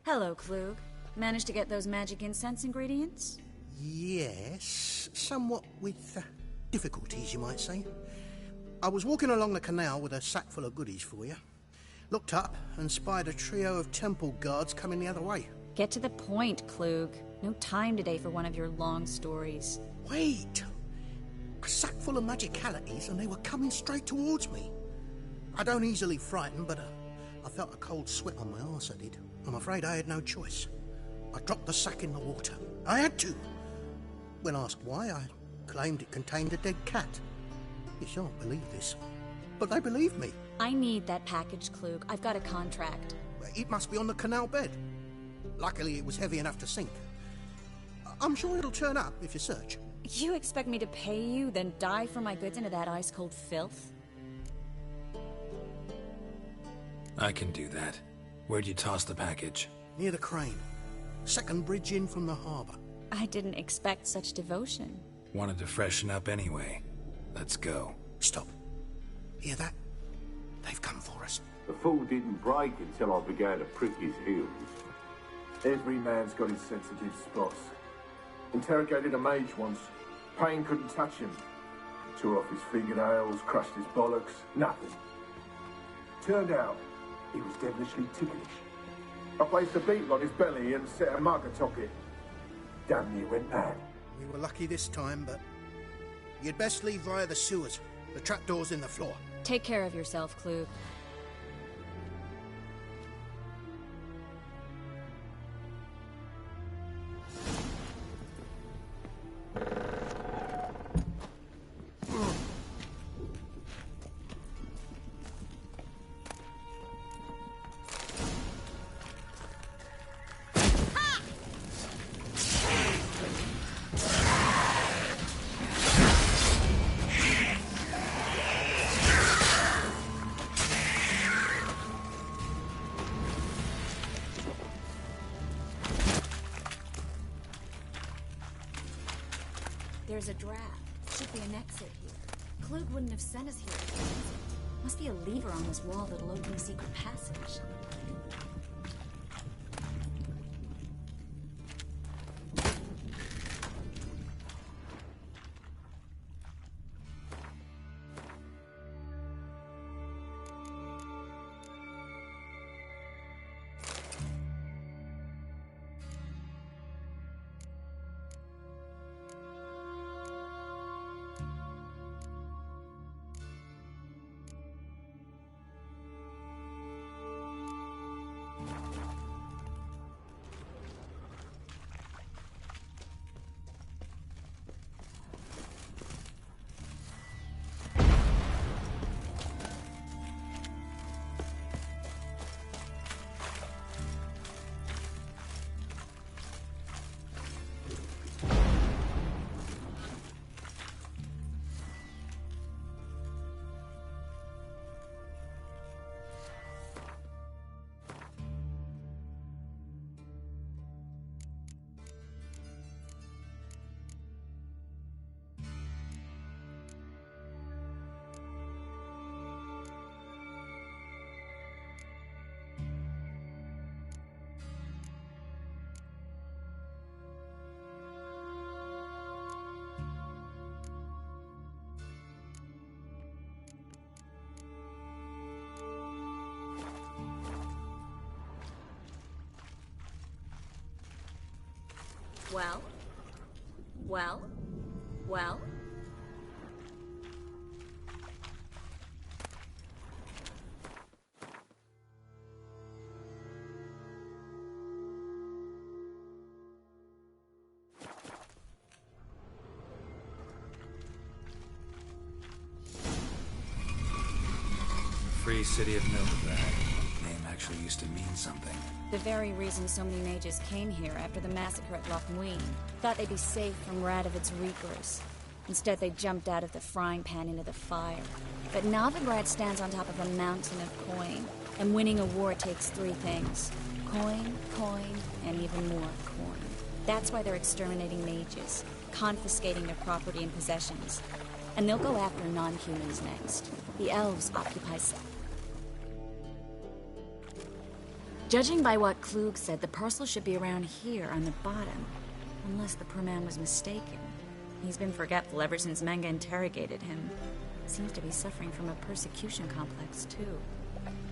Hello, Klug. Managed to get those magic incense ingredients? Yes, somewhat with difficulties, you might say. I was walking along the canal with a sack full of goodies for you. Looked up and spied a trio of temple guards coming the other way. Get to the point, Klug. No time today for one of your long stories. Wait! A sack full of magicalities and they were coming straight towards me. I don't easily frighten, but I felt a cold sweat on my arse, I did. I'm afraid I had no choice. I dropped the sack in the water. I had to. When asked why, I claimed it contained a dead cat. You shan't believe this, but they believed me. I need that package, Klug. I've got a contract. It must be on the canal bed. Luckily, it was heavy enough to sink. I'm sure it'll turn up if you search. You expect me to pay you, then dive for my goods into that ice-cold filth? I can do that. Where'd you toss the package? Near the crane. Second bridge in from the harbour. I didn't expect such devotion. Wanted to freshen up anyway. Let's go. Stop. Hear that? They've come for us. The fall didn't break until I began to prick his heels. Every man's got his sensitive spots. Interrogated a mage once. Pain couldn't touch him. Tore off his fingernails, crushed his bollocks, nothing. Turned out, he was devilishly ticklish. I placed a beetle on his belly and set a mug atop it. Damn near went mad. We were lucky this time, but you'd best leave via the sewers. The trapdoor's in the floor. Take care of yourself, Klug. There's a draft. Should be an exit here. Klug wouldn't have sent us here if he was. Must be a lever on this wall that'll open a secret passage. Well? Well? Well? Free City of Novigrad. Name actually used to mean something. The very reason so many mages came here after the massacre at Loch Muin. Thought they'd be safe from Radovid's reapers. Instead, they jumped out of the frying pan into the fire. But Novigrad stands on top of a mountain of coin. And winning a war takes three things. Coin, coin, and even more coin. That's why they're exterminating mages, confiscating their property and possessions. And they'll go after non-humans next. The elves occupy... Judging by what Klug said, the parcel should be around here on the bottom. Unless the poor man was mistaken. He's been forgetful ever since Manga interrogated him. Seems to be suffering from a persecution complex, too.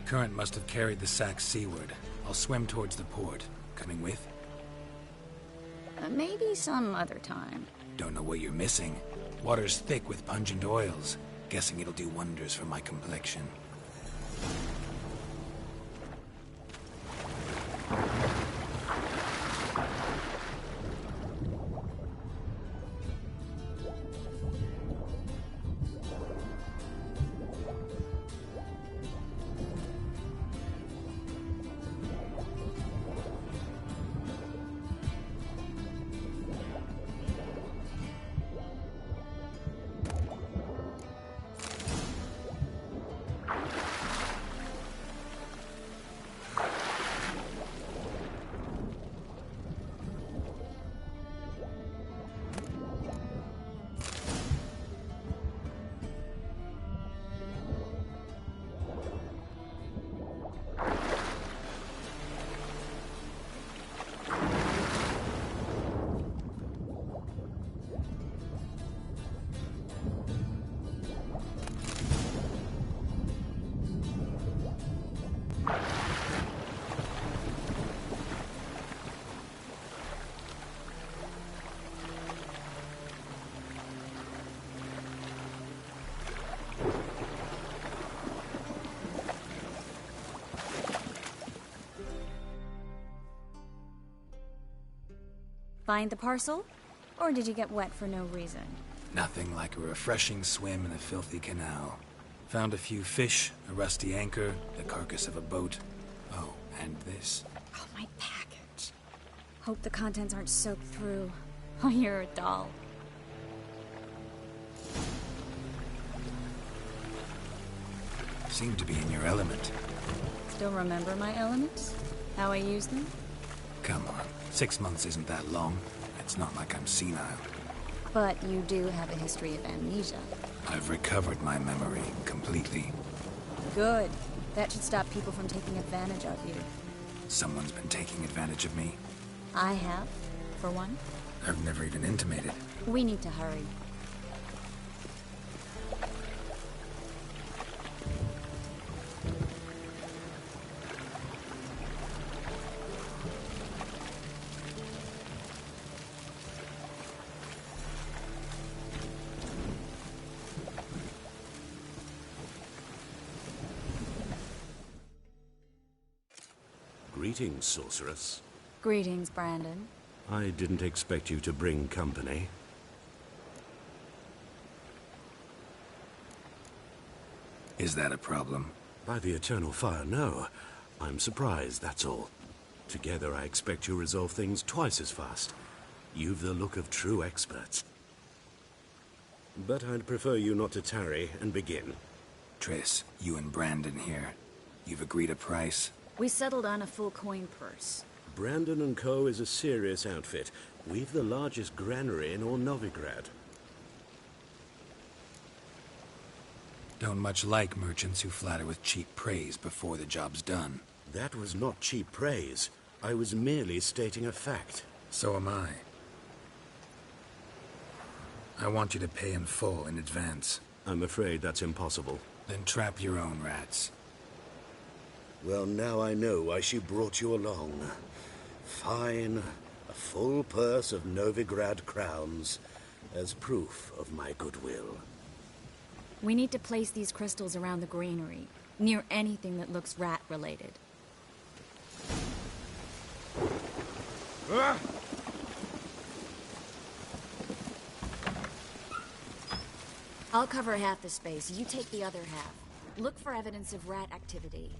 Current must have carried the sack seaward. I'll swim towards the port. Coming with? Maybe some other time. Don't know what you're missing. Water's thick with pungent oils. Guessing it'll do wonders for my complexion. Find the parcel? Or did you get wet for no reason? Nothing like a refreshing swim in a filthy canal. Found a few fish, a rusty anchor, the carcass of a boat. Oh, and this. Oh, my package. Hope the contents aren't soaked through. Oh, you're a doll. Seem to be in your element. Still remember my elements? How I use them? Come on, 6 months isn't that long. It's not like I'm senile. But you do have a history of amnesia. I've recovered my memory completely. Good. That should stop people from taking advantage of you. Someone's been taking advantage of me. I have, for one. I've never even intimated. We need to hurry. Greetings, sorceress. Greetings, Brandon. I didn't expect you to bring company. Is that a problem? By the eternal fire, no. I'm surprised, that's all. Together, I expect you resolve things twice as fast. You've the look of true experts. But I'd prefer you not to tarry and begin. Triss, you and Brandon here. You've agreed a price? We settled on a full coin purse. Brandon & Co. is a serious outfit. We've the largest granary in all Novigrad. Don't much like merchants who flatter with cheap praise before the job's done. That was not cheap praise. I was merely stating a fact. So am I. I want you to pay in full in advance. I'm afraid that's impossible. Then trap your own rats. Well, now I know why she brought you along. Fine. A full purse of Novigrad crowns as proof of my goodwill. We need to place these crystals around the granary, near anything that looks rat-related. I'll cover half the space, you take the other half. Look for evidence of rat activity.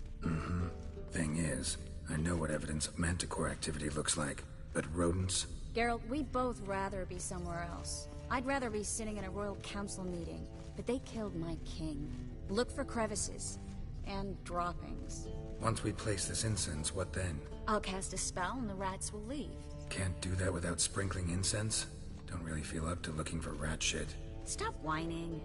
Thing is, I know what evidence of manticore activity looks like, but rodents? Geralt, we'd both rather be somewhere else. I'd rather be sitting in a royal council meeting, but they killed my king. Look for crevices and droppings. Once we place this incense, what then? I'll cast a spell and the rats will leave. Can't do that without sprinkling incense? Don't really feel up to looking for rat shit. Stop whining.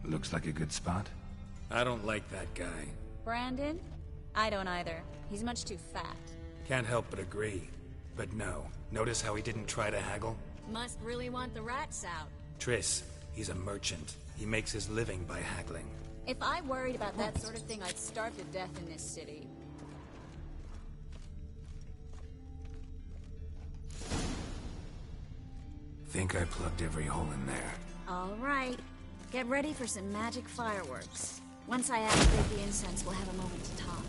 Looks like a good spot. I don't like that guy. Brandon? I don't either. He's much too fat. Can't help but agree. But no. Notice how he didn't try to haggle? Must really want the rats out. Triss, he's a merchant. He makes his living by haggling. If I worried about that sort of thing, I'd starve to death in this city. Think I plugged every hole in there. All right. Get ready for some magic fireworks. Once I activate the incense, we'll have a moment to talk.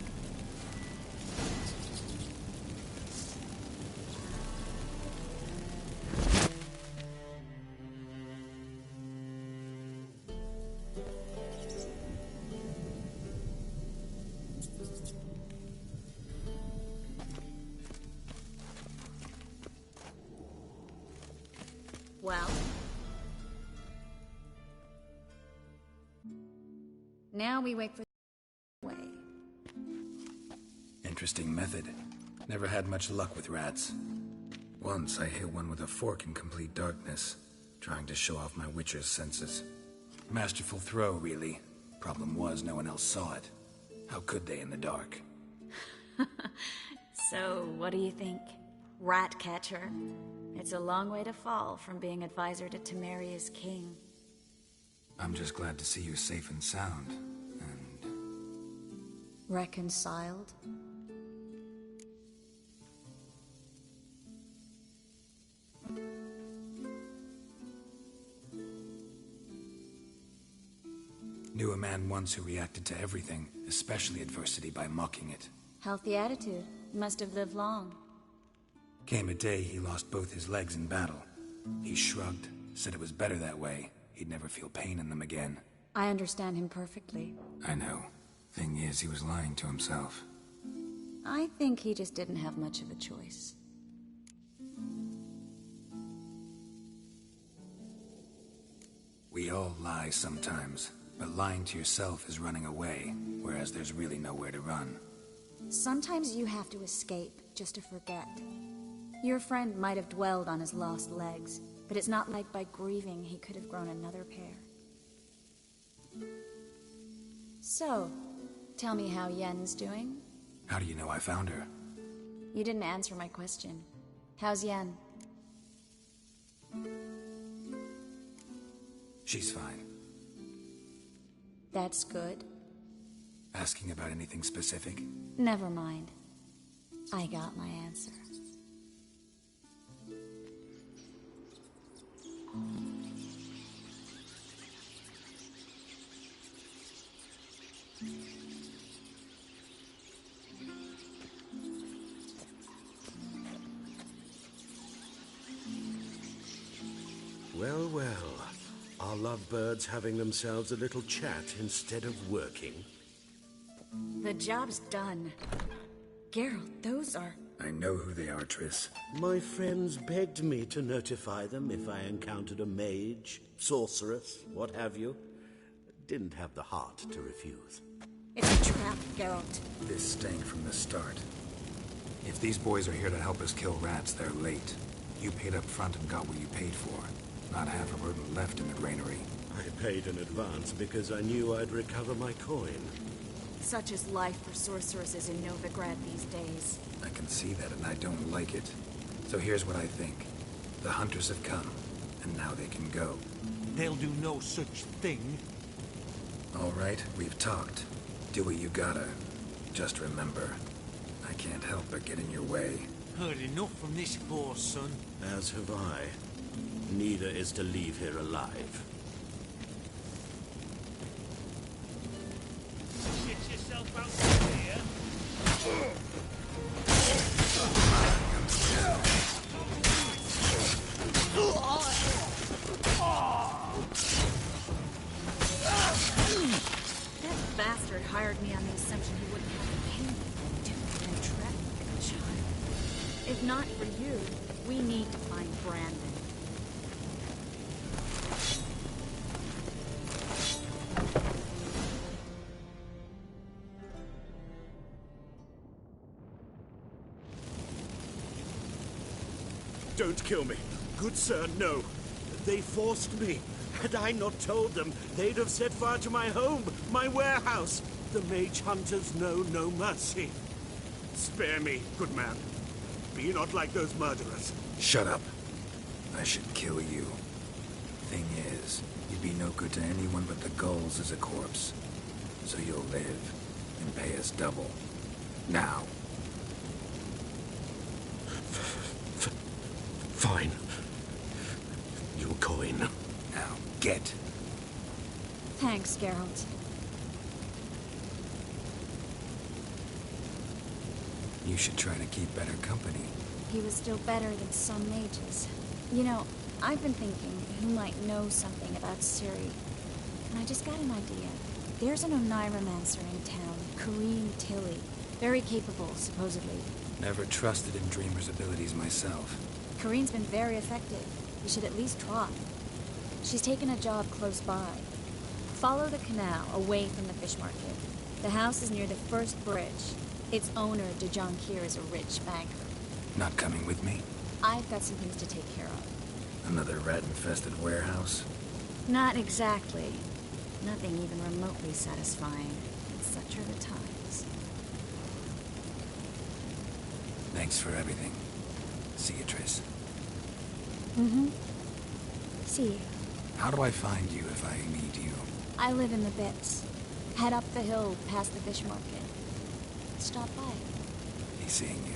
Well? Now we wait for the way. Interesting method. Never had much luck with rats. Once I hit one with a fork in complete darkness, trying to show off my witcher's senses. Masterful throw, really. Problem was, no one else saw it. How could they in the dark? So, what do you think? Rat catcher? It's a long way to fall from being advisor to Temeria's king. I'm just glad to see you safe and sound. And... reconciled? Knew a man once who reacted to everything, especially adversity, by mocking it. Healthy attitude. Must have lived long. Came a day he lost both his legs in battle. He shrugged, said it was better that way. He'd never feel pain in them again. I understand him perfectly. I know. Thing is, he was lying to himself. I think he just didn't have much of a choice. We We all lie sometimes, but lying to yourself is running away, whereas there's really nowhere to run. Sometimes you have to escape just to forget. Your friend might have dwelled on his lost legs, but it's not like by grieving he could have grown another pair. So, tell me how Yen's doing? How do you know I found her? You didn't answer my question. How's Yen? She's fine. That's good. Asking about anything specific? Never mind. I got my answer. Well, well. Are lovebirds having themselves a little chat instead of working? The job's done. Geralt, those are... I know who they are, Triss. My friends begged me to notify them if I encountered a mage, sorceress, what have you. Didn't have the heart to refuse. It's a trap, Geralt. This stank from the start. If these boys are here to help us kill rats, they're late. You paid up front and got what you paid for. Not half a burden left in the granary. I paid in advance because I knew I'd recover my coin. Such is life for sorceresses in Novigrad these days. I can see that, and I don't like it. So here's what I think. The hunters have come, and now they can go. They'll do no such thing. All right, we've talked. Do what you gotta. Just remember, I can't help but get in your way. Heard enough from this force, son. As have I. Neither is to leave here alive. Get yourself out of here. That bastard hired me on the assumption he wouldn't have to pay me. Duped and trapped like a child. If not for you, we need to find Brandon. Don't kill me. Good sir, no. They forced me. Had I not told them, they'd have set fire to my home, my warehouse. The mage hunters know no mercy. Spare me, good man. Be not like those murderers. Shut up. I should kill you. Thing is, you'd be no good to anyone but the gulls as a corpse. So you'll live and pay us double. Now. Fine. Your coin. Now, get. Thanks, Geralt. You should try to keep better company. He was still better than some mages. You know, I've been thinking who might know something about Ciri. And I just got an idea. There's an Oneiromancer in town, Corrine Tilly. Very capable, supposedly. Never trusted in Dreamer's abilities myself. Corrine's been very effective. We should at least try. She's taken a job close by. Follow the canal away from the fish market. The house is near the first bridge. Its owner, De Jonkir, is a rich banker. Not coming with me? I've got some things to take care of. Another rat-infested warehouse? Not exactly. Nothing even remotely satisfying. Such are the times. Thanks for everything. See you, Triss. Mm-hmm. See you. How do I find you if I need you? I live in the Bits. Head up the hill past the fish market. Stop by. Be seeing you.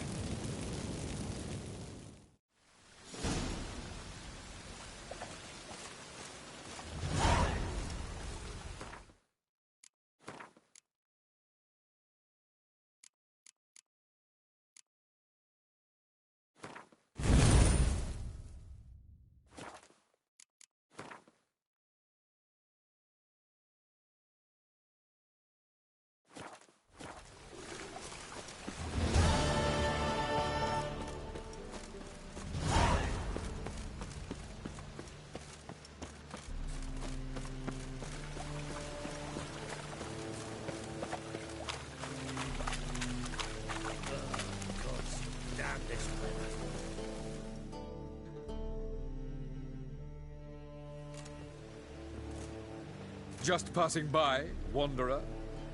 Just passing by, wanderer?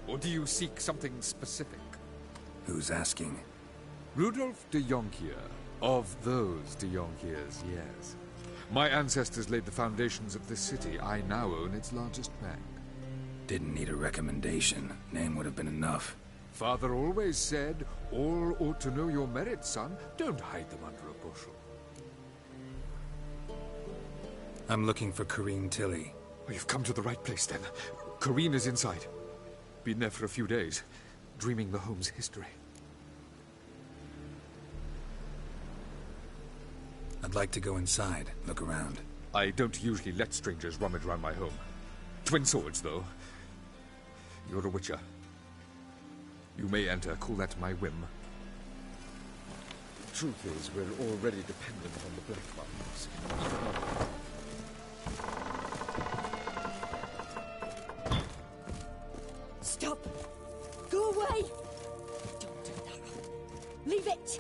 Or do you seek something specific? Who's asking? Rudolf de Jonkier. Of those de Jonkiers, yes. My ancestors laid the foundations of this city. I now own its largest bank. Didn't need a recommendation. Name would have been enough. Father always said, all ought to know your merits, son. Don't hide them under a bushel. I'm looking for Corrine Tilly. Well, you've come to the right place, then. Corrine is inside. Been there for a few days, dreaming the home's history. I'd like to go inside, look around. I don't usually let strangers rummage around my home. Twin swords, though. You're a witcher. You may enter, call that my whim. Truth is, we're already dependent on the Black Ones. Stop! Go away! Don't do that. Leave it!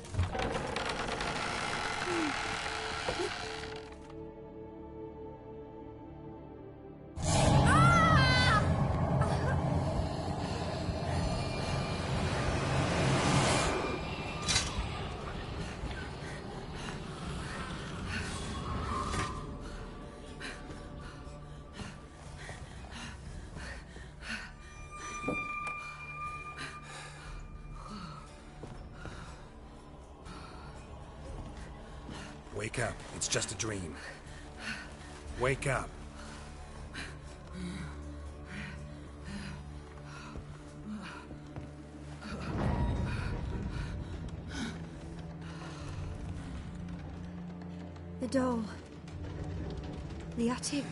Wake up. It's just a dream. Wake up. The doll. The attic.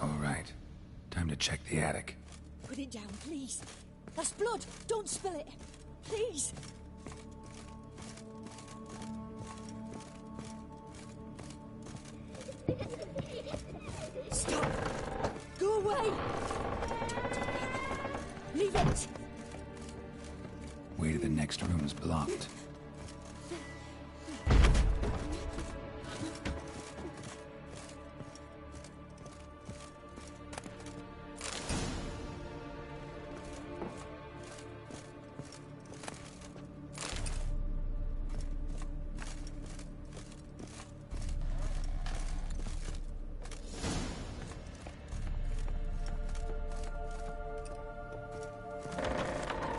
All right. Time to check the attic. Put it down, please. That's blood. Don't spill it. Please. Stop. Go away. Leave it. Way to the next room's blocked.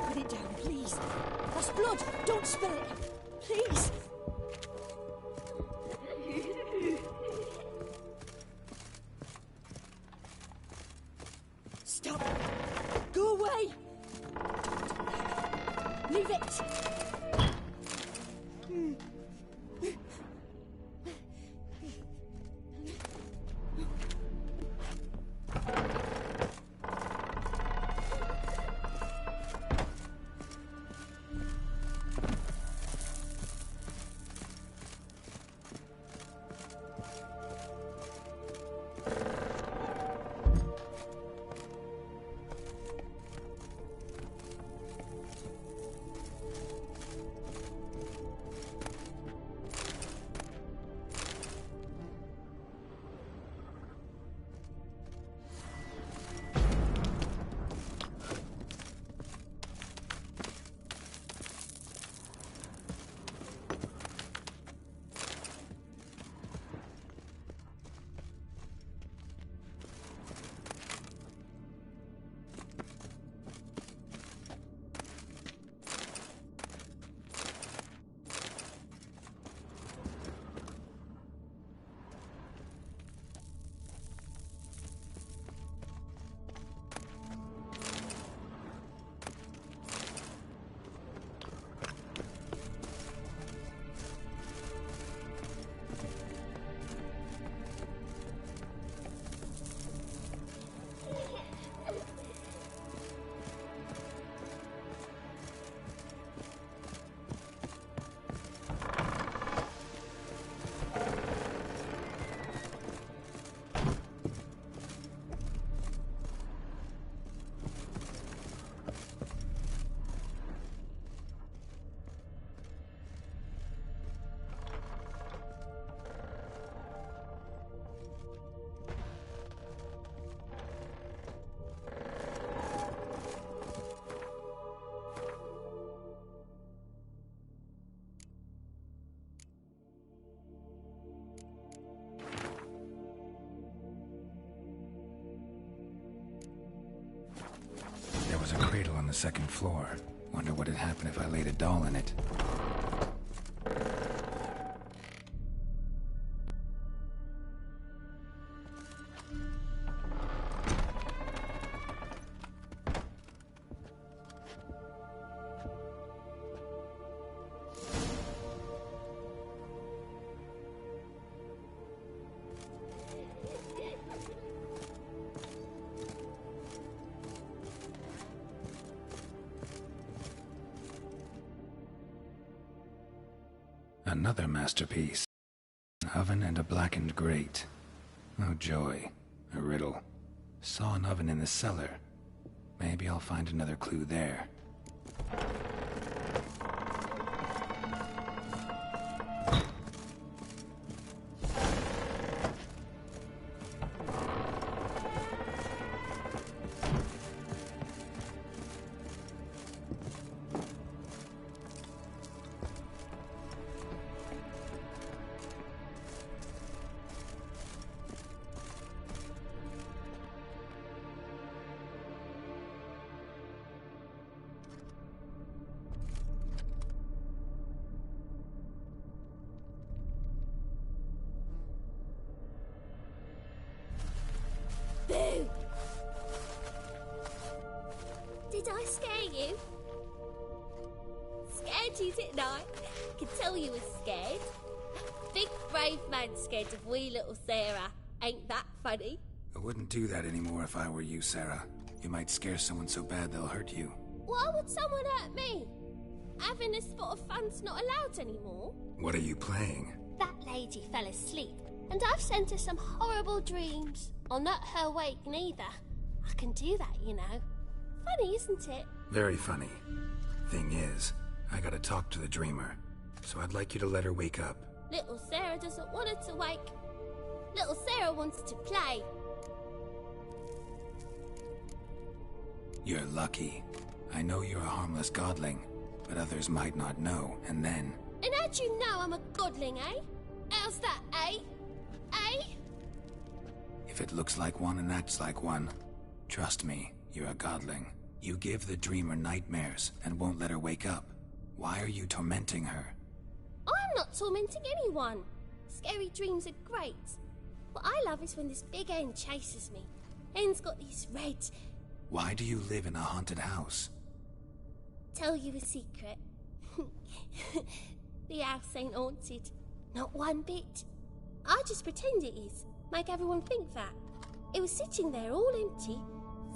Put it down, please. That's blood. Don't spill it. Please. Stop. Go away. Leave it. second floor. Wonder what'd happen if I laid a doll in it. Another masterpiece. An oven and a blackened grate. Oh joy. A riddle. Saw an oven in the cellar. Maybe I'll find another clue there. Boo! Did I scare you? Scared you, didn't I? Could tell you was scared. Big brave man scared of wee little Sarah. Ain't that funny? I wouldn't do that anymore if I were you, Sarah. You might scare someone so bad they'll hurt you. Why would someone hurt me? Having a spot of fun's not allowed anymore. What are you playing? That lady fell asleep, and I've sent her some horrible dreams. I'll not her wake neither. I can do that, you know. Funny, isn't it? Very funny. Thing is, I gotta talk to the dreamer, so I'd like you to let her wake up. Little Sarah doesn't want her to wake. Little Sarah wants to play. You're lucky. I know you're a harmless godling, but others might not know, and then... And how'd you know I'm a godling, eh? How's that, eh? Eh? If it looks like one and acts like one, trust me, you're a godling. You give the dreamer nightmares and won't let her wake up. Why are you tormenting her? I'm not tormenting anyone. Scary dreams are great. What I love is when this big hen chases me. Hen's got these red... Why do you live in a haunted house? Tell you a secret. The house ain't haunted. Not one bit. I just pretend it is. Make everyone think that. It was sitting there all empty,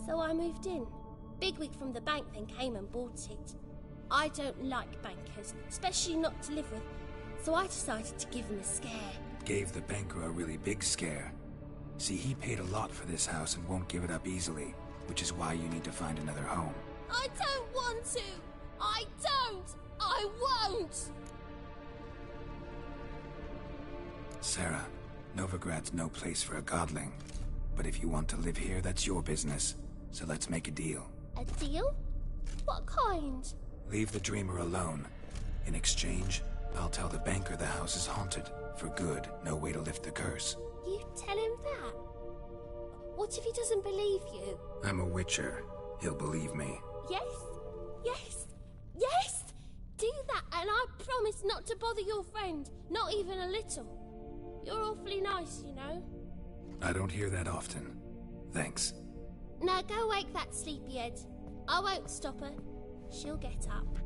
so I moved in. Bigwig from the bank then came and bought it. I don't like bankers, especially not to live with, so I decided to give him a scare. Gave the banker a really big scare. See, he paid a lot for this house and won't give it up easily, which is why you need to find another home. I don't want to! I don't! I won't! Sarah, Novigrad's no place for a godling. But if you want to live here, that's your business. So let's make a deal. A deal? What kind? Leave the dreamer alone. In exchange, I'll tell the banker the house is haunted. For good, no way to lift the curse. You tell him that? What if he doesn't believe you? I'm a witcher. He'll believe me. Yes? Yes? Yes! Do that, and I promise not to bother your friend. Not even a little. You're awfully nice, you know. I don't hear that often. Thanks. Now go wake that sleepyhead. I won't stop her. She'll get up.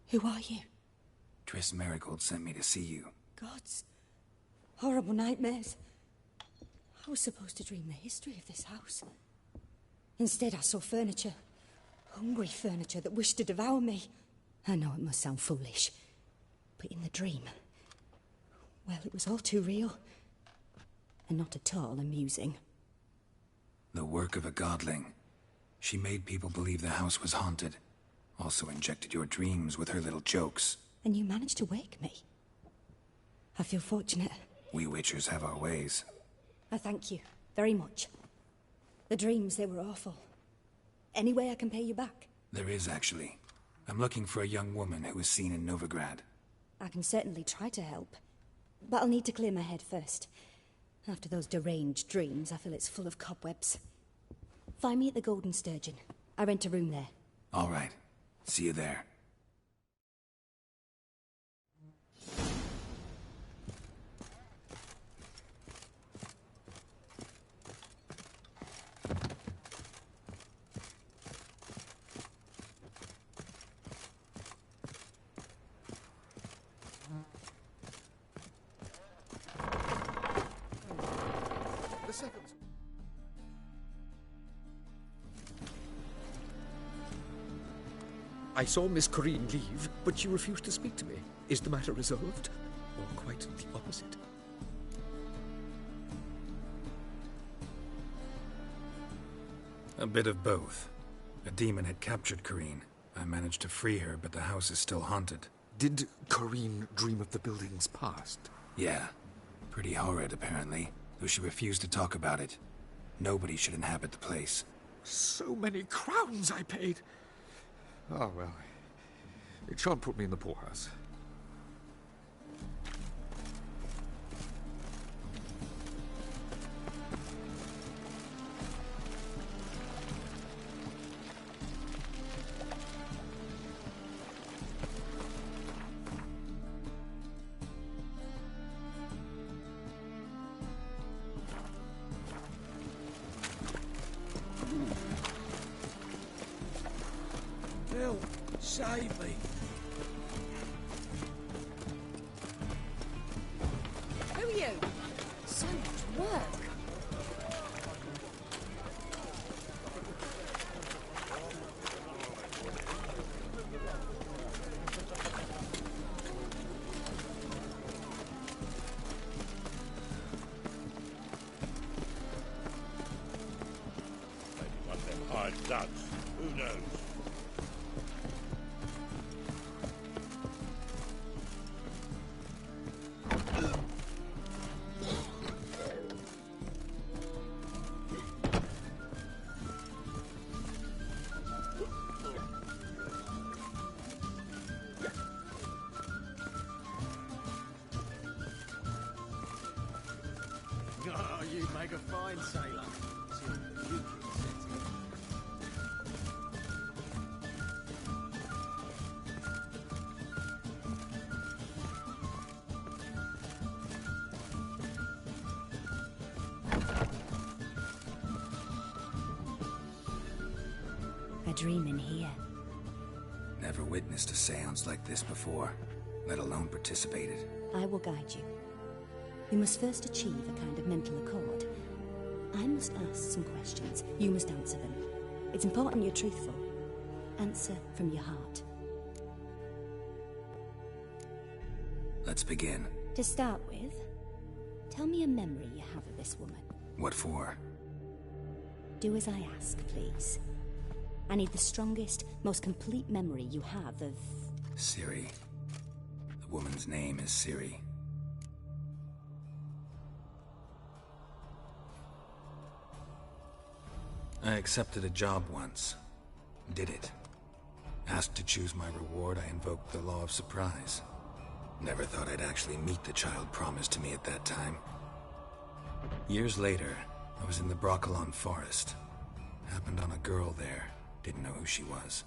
Who are you? Triss Marigold sent me to see you. Gods. Horrible nightmares. I was supposed to dream the history of this house. Instead, I saw furniture. Hungry furniture that wished to devour me. I know it must sound foolish, but in the dream, well, it was all too real. And not at all amusing. The work of a godling. She made people believe the house was haunted. Also injected your dreams with her little jokes. And you managed to wake me. I feel fortunate. We Witchers have our ways. I thank you very much. The dreams, they were awful. Any way I can pay you back? There is, actually. I'm looking for a young woman who was seen in Novigrad. I can certainly try to help. But I'll need to clear my head first. After those deranged dreams, I feel it's full of cobwebs. Find me at the Golden Sturgeon. I rent a room there. All right. See you there. I saw Miss Corrine leave, but she refused to speak to me. Is the matter resolved? Or quite the opposite? A bit of both. A demon had captured Corrine. I managed to free her, but the house is still haunted. Did Corrine dream of the building's past? Yeah. Pretty horrid, apparently, though she refused to talk about it. Nobody should inhabit the place. So many crowns I paid! Oh, well. It shan't put me in the poorhouse. Bill, save me. Who are you? So much work. Maybe one of them hired thugs. Who knows? Oh, you make a fine sailor. I dream in here. Never witnessed a seance like this before, let alone participated. I will guide you. You must first achieve a kind of mental accord. I must ask some questions. You must answer them. It's important you're truthful. Answer from your heart. Let's begin. To start with, tell me a memory you have of this woman. What for? Do as I ask, please. I need the strongest, most complete memory you have of... Ciri. The woman's name is Ciri. I accepted a job once. Did it. Asked to choose my reward, I invoked the law of surprise. Never thought I'd actually meet the child promised to me at that time. Years later, I was in the Broccolon forest. Happened on a girl there. Didn't know who she was.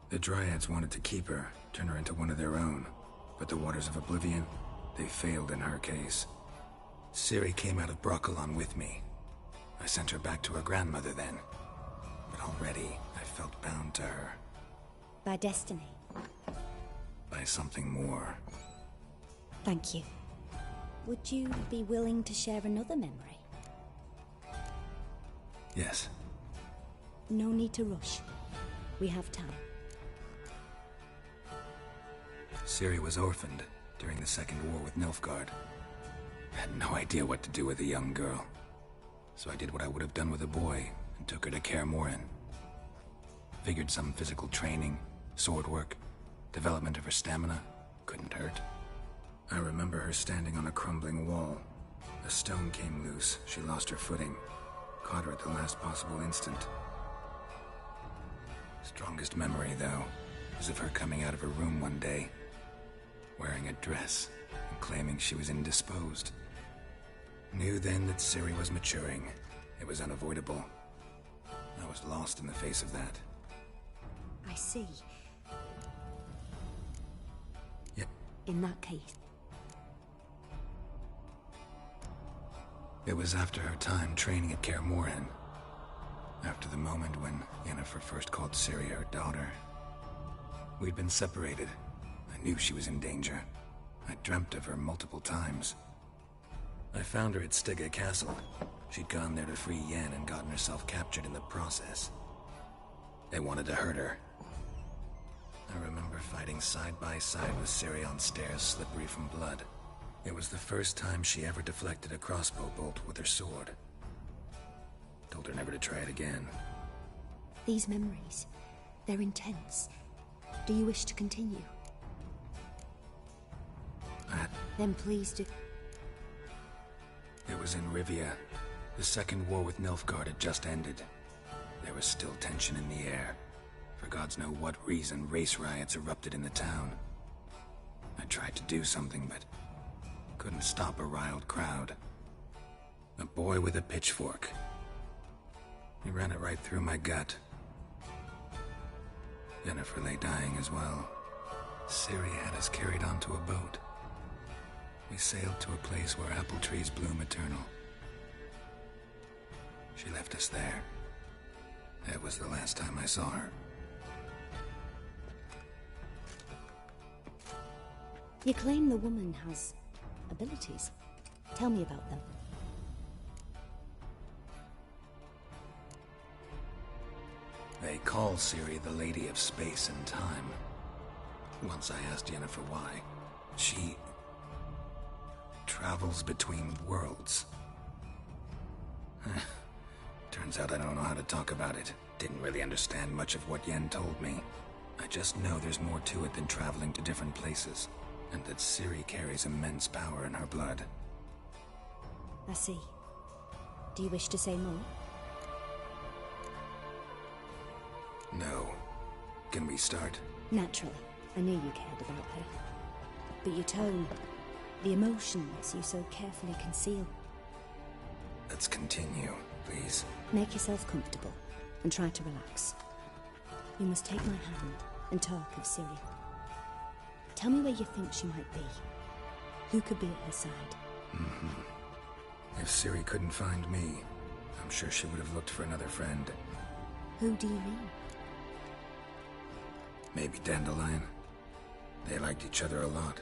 The Dryads wanted to keep her, turn her into one of their own. But the Waters of Oblivion, they failed in her case. Ciri came out of Broccolon with me. I sent her back to her grandmother then. But already, I felt bound to her. By destiny. By something more. Thank you. Would you be willing to share another memory? Yes. No need to rush. We have time. Ciri was orphaned during the Second War with Nilfgaard. I had no idea what to do with a young girl. So I did what I would have done with a boy and took her to Kaer Morhen. Figured some physical training, sword work, development of her stamina couldn't hurt. I remember her standing on a crumbling wall. A stone came loose, she lost her footing. Caught her at the last possible instant. Strongest memory, though, is of her coming out of her room one day, wearing a dress and claiming she was indisposed. Knew then that Ciri was maturing. It was unavoidable. I was lost in the face of that. I see. Yeah. In that case, it was after her time training at Kaer Morhen. After the moment when Yennefer first called Ciri her daughter. We'd been separated. I knew she was in danger. I dreamt of her multiple times. I found her at Stygga Castle. She'd gone there to free Yen and gotten herself captured in the process. They wanted to hurt her. I remember fighting side by side with Ciri on stairs slippery from blood. It was the first time she ever deflected a crossbow bolt with her sword. Told her never to try it again. these memories, they're intense. Do you wish to continue? Then please do. It was in Rivia. The second war with Nilfgaard had just ended. There was still tension in the air. For gods know what reason, race riots erupted in the town. I tried to do something, but couldn't stop a riled crowd. A boy with a pitchfork. He ran it right through my gut. Yennefer lay dying as well. Ciri had us carried onto a boat. We sailed to a place where apple trees bloom eternal. She left us there. That was the last time I saw her. You claim the woman has abilities. Tell me about them. They call Ciri the Lady of Space and Time. Once I asked Yennefer why. She travels between worlds. Turns out I don't know how to talk about it. Didn't really understand much of what Yen told me. I just know there's more to it than traveling to different places, and that Ciri carries immense power in her blood. I see. Do you wish to say more? No. Can we start? Naturally. I knew you cared about her. But your tone, the emotions you so carefully conceal. Let's continue, please. Make yourself comfortable and try to relax. You must take my hand and talk of Ciri. Tell me where you think she might be. Who could be at her side? If Ciri couldn't find me, I'm sure she would have looked for another friend. Who do you mean? Maybe Dandelion. They liked each other a lot.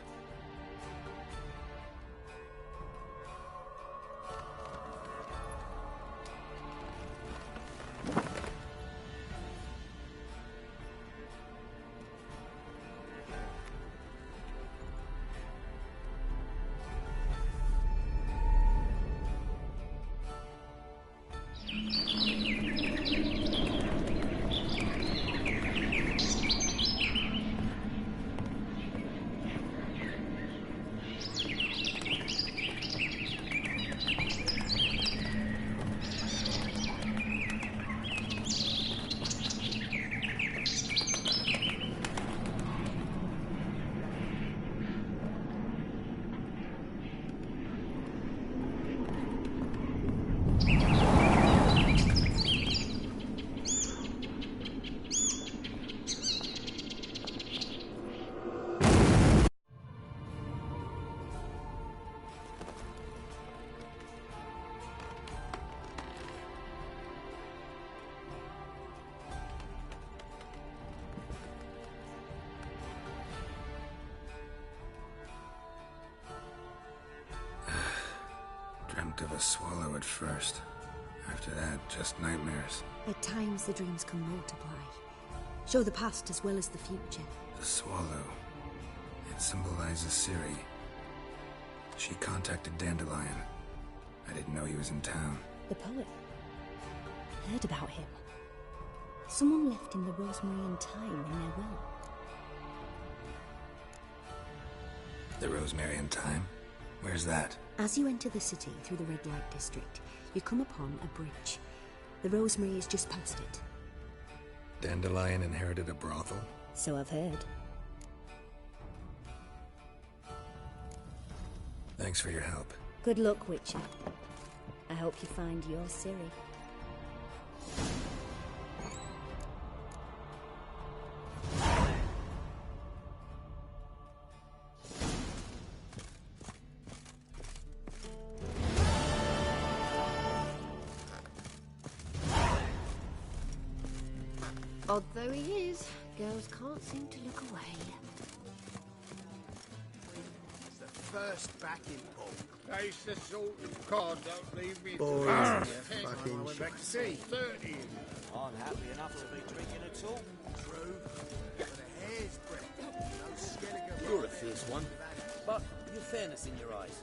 Dreamt of a swallow at first. After that, just nightmares. At times the dreams can multiply. Show the past as well as the future. The swallow. It symbolizes Ciri. She contacted Dandelion. I didn't know he was in town. The poet. Heard about him. Someone left in the rosemary and thyme in their will. The rosemary and thyme? Where's that? As you enter the city through the red light district, you come upon a bridge. The rosemary is just past it. Dandelion inherited a brothel? So I've heard. Thanks for your help. Good luck, Witcher. I hope you find your Ciri. Odd though he is, girls can't seem to look away. It's the first backing pull. That's the sort of card don't leave me. Boys, Ah, yeah, fucking I went back to sea. 30. I'm happy enough to be drinking at all. True. But a hair's breadth. No skeleton. You're a fierce one, but your fairness in your eyes.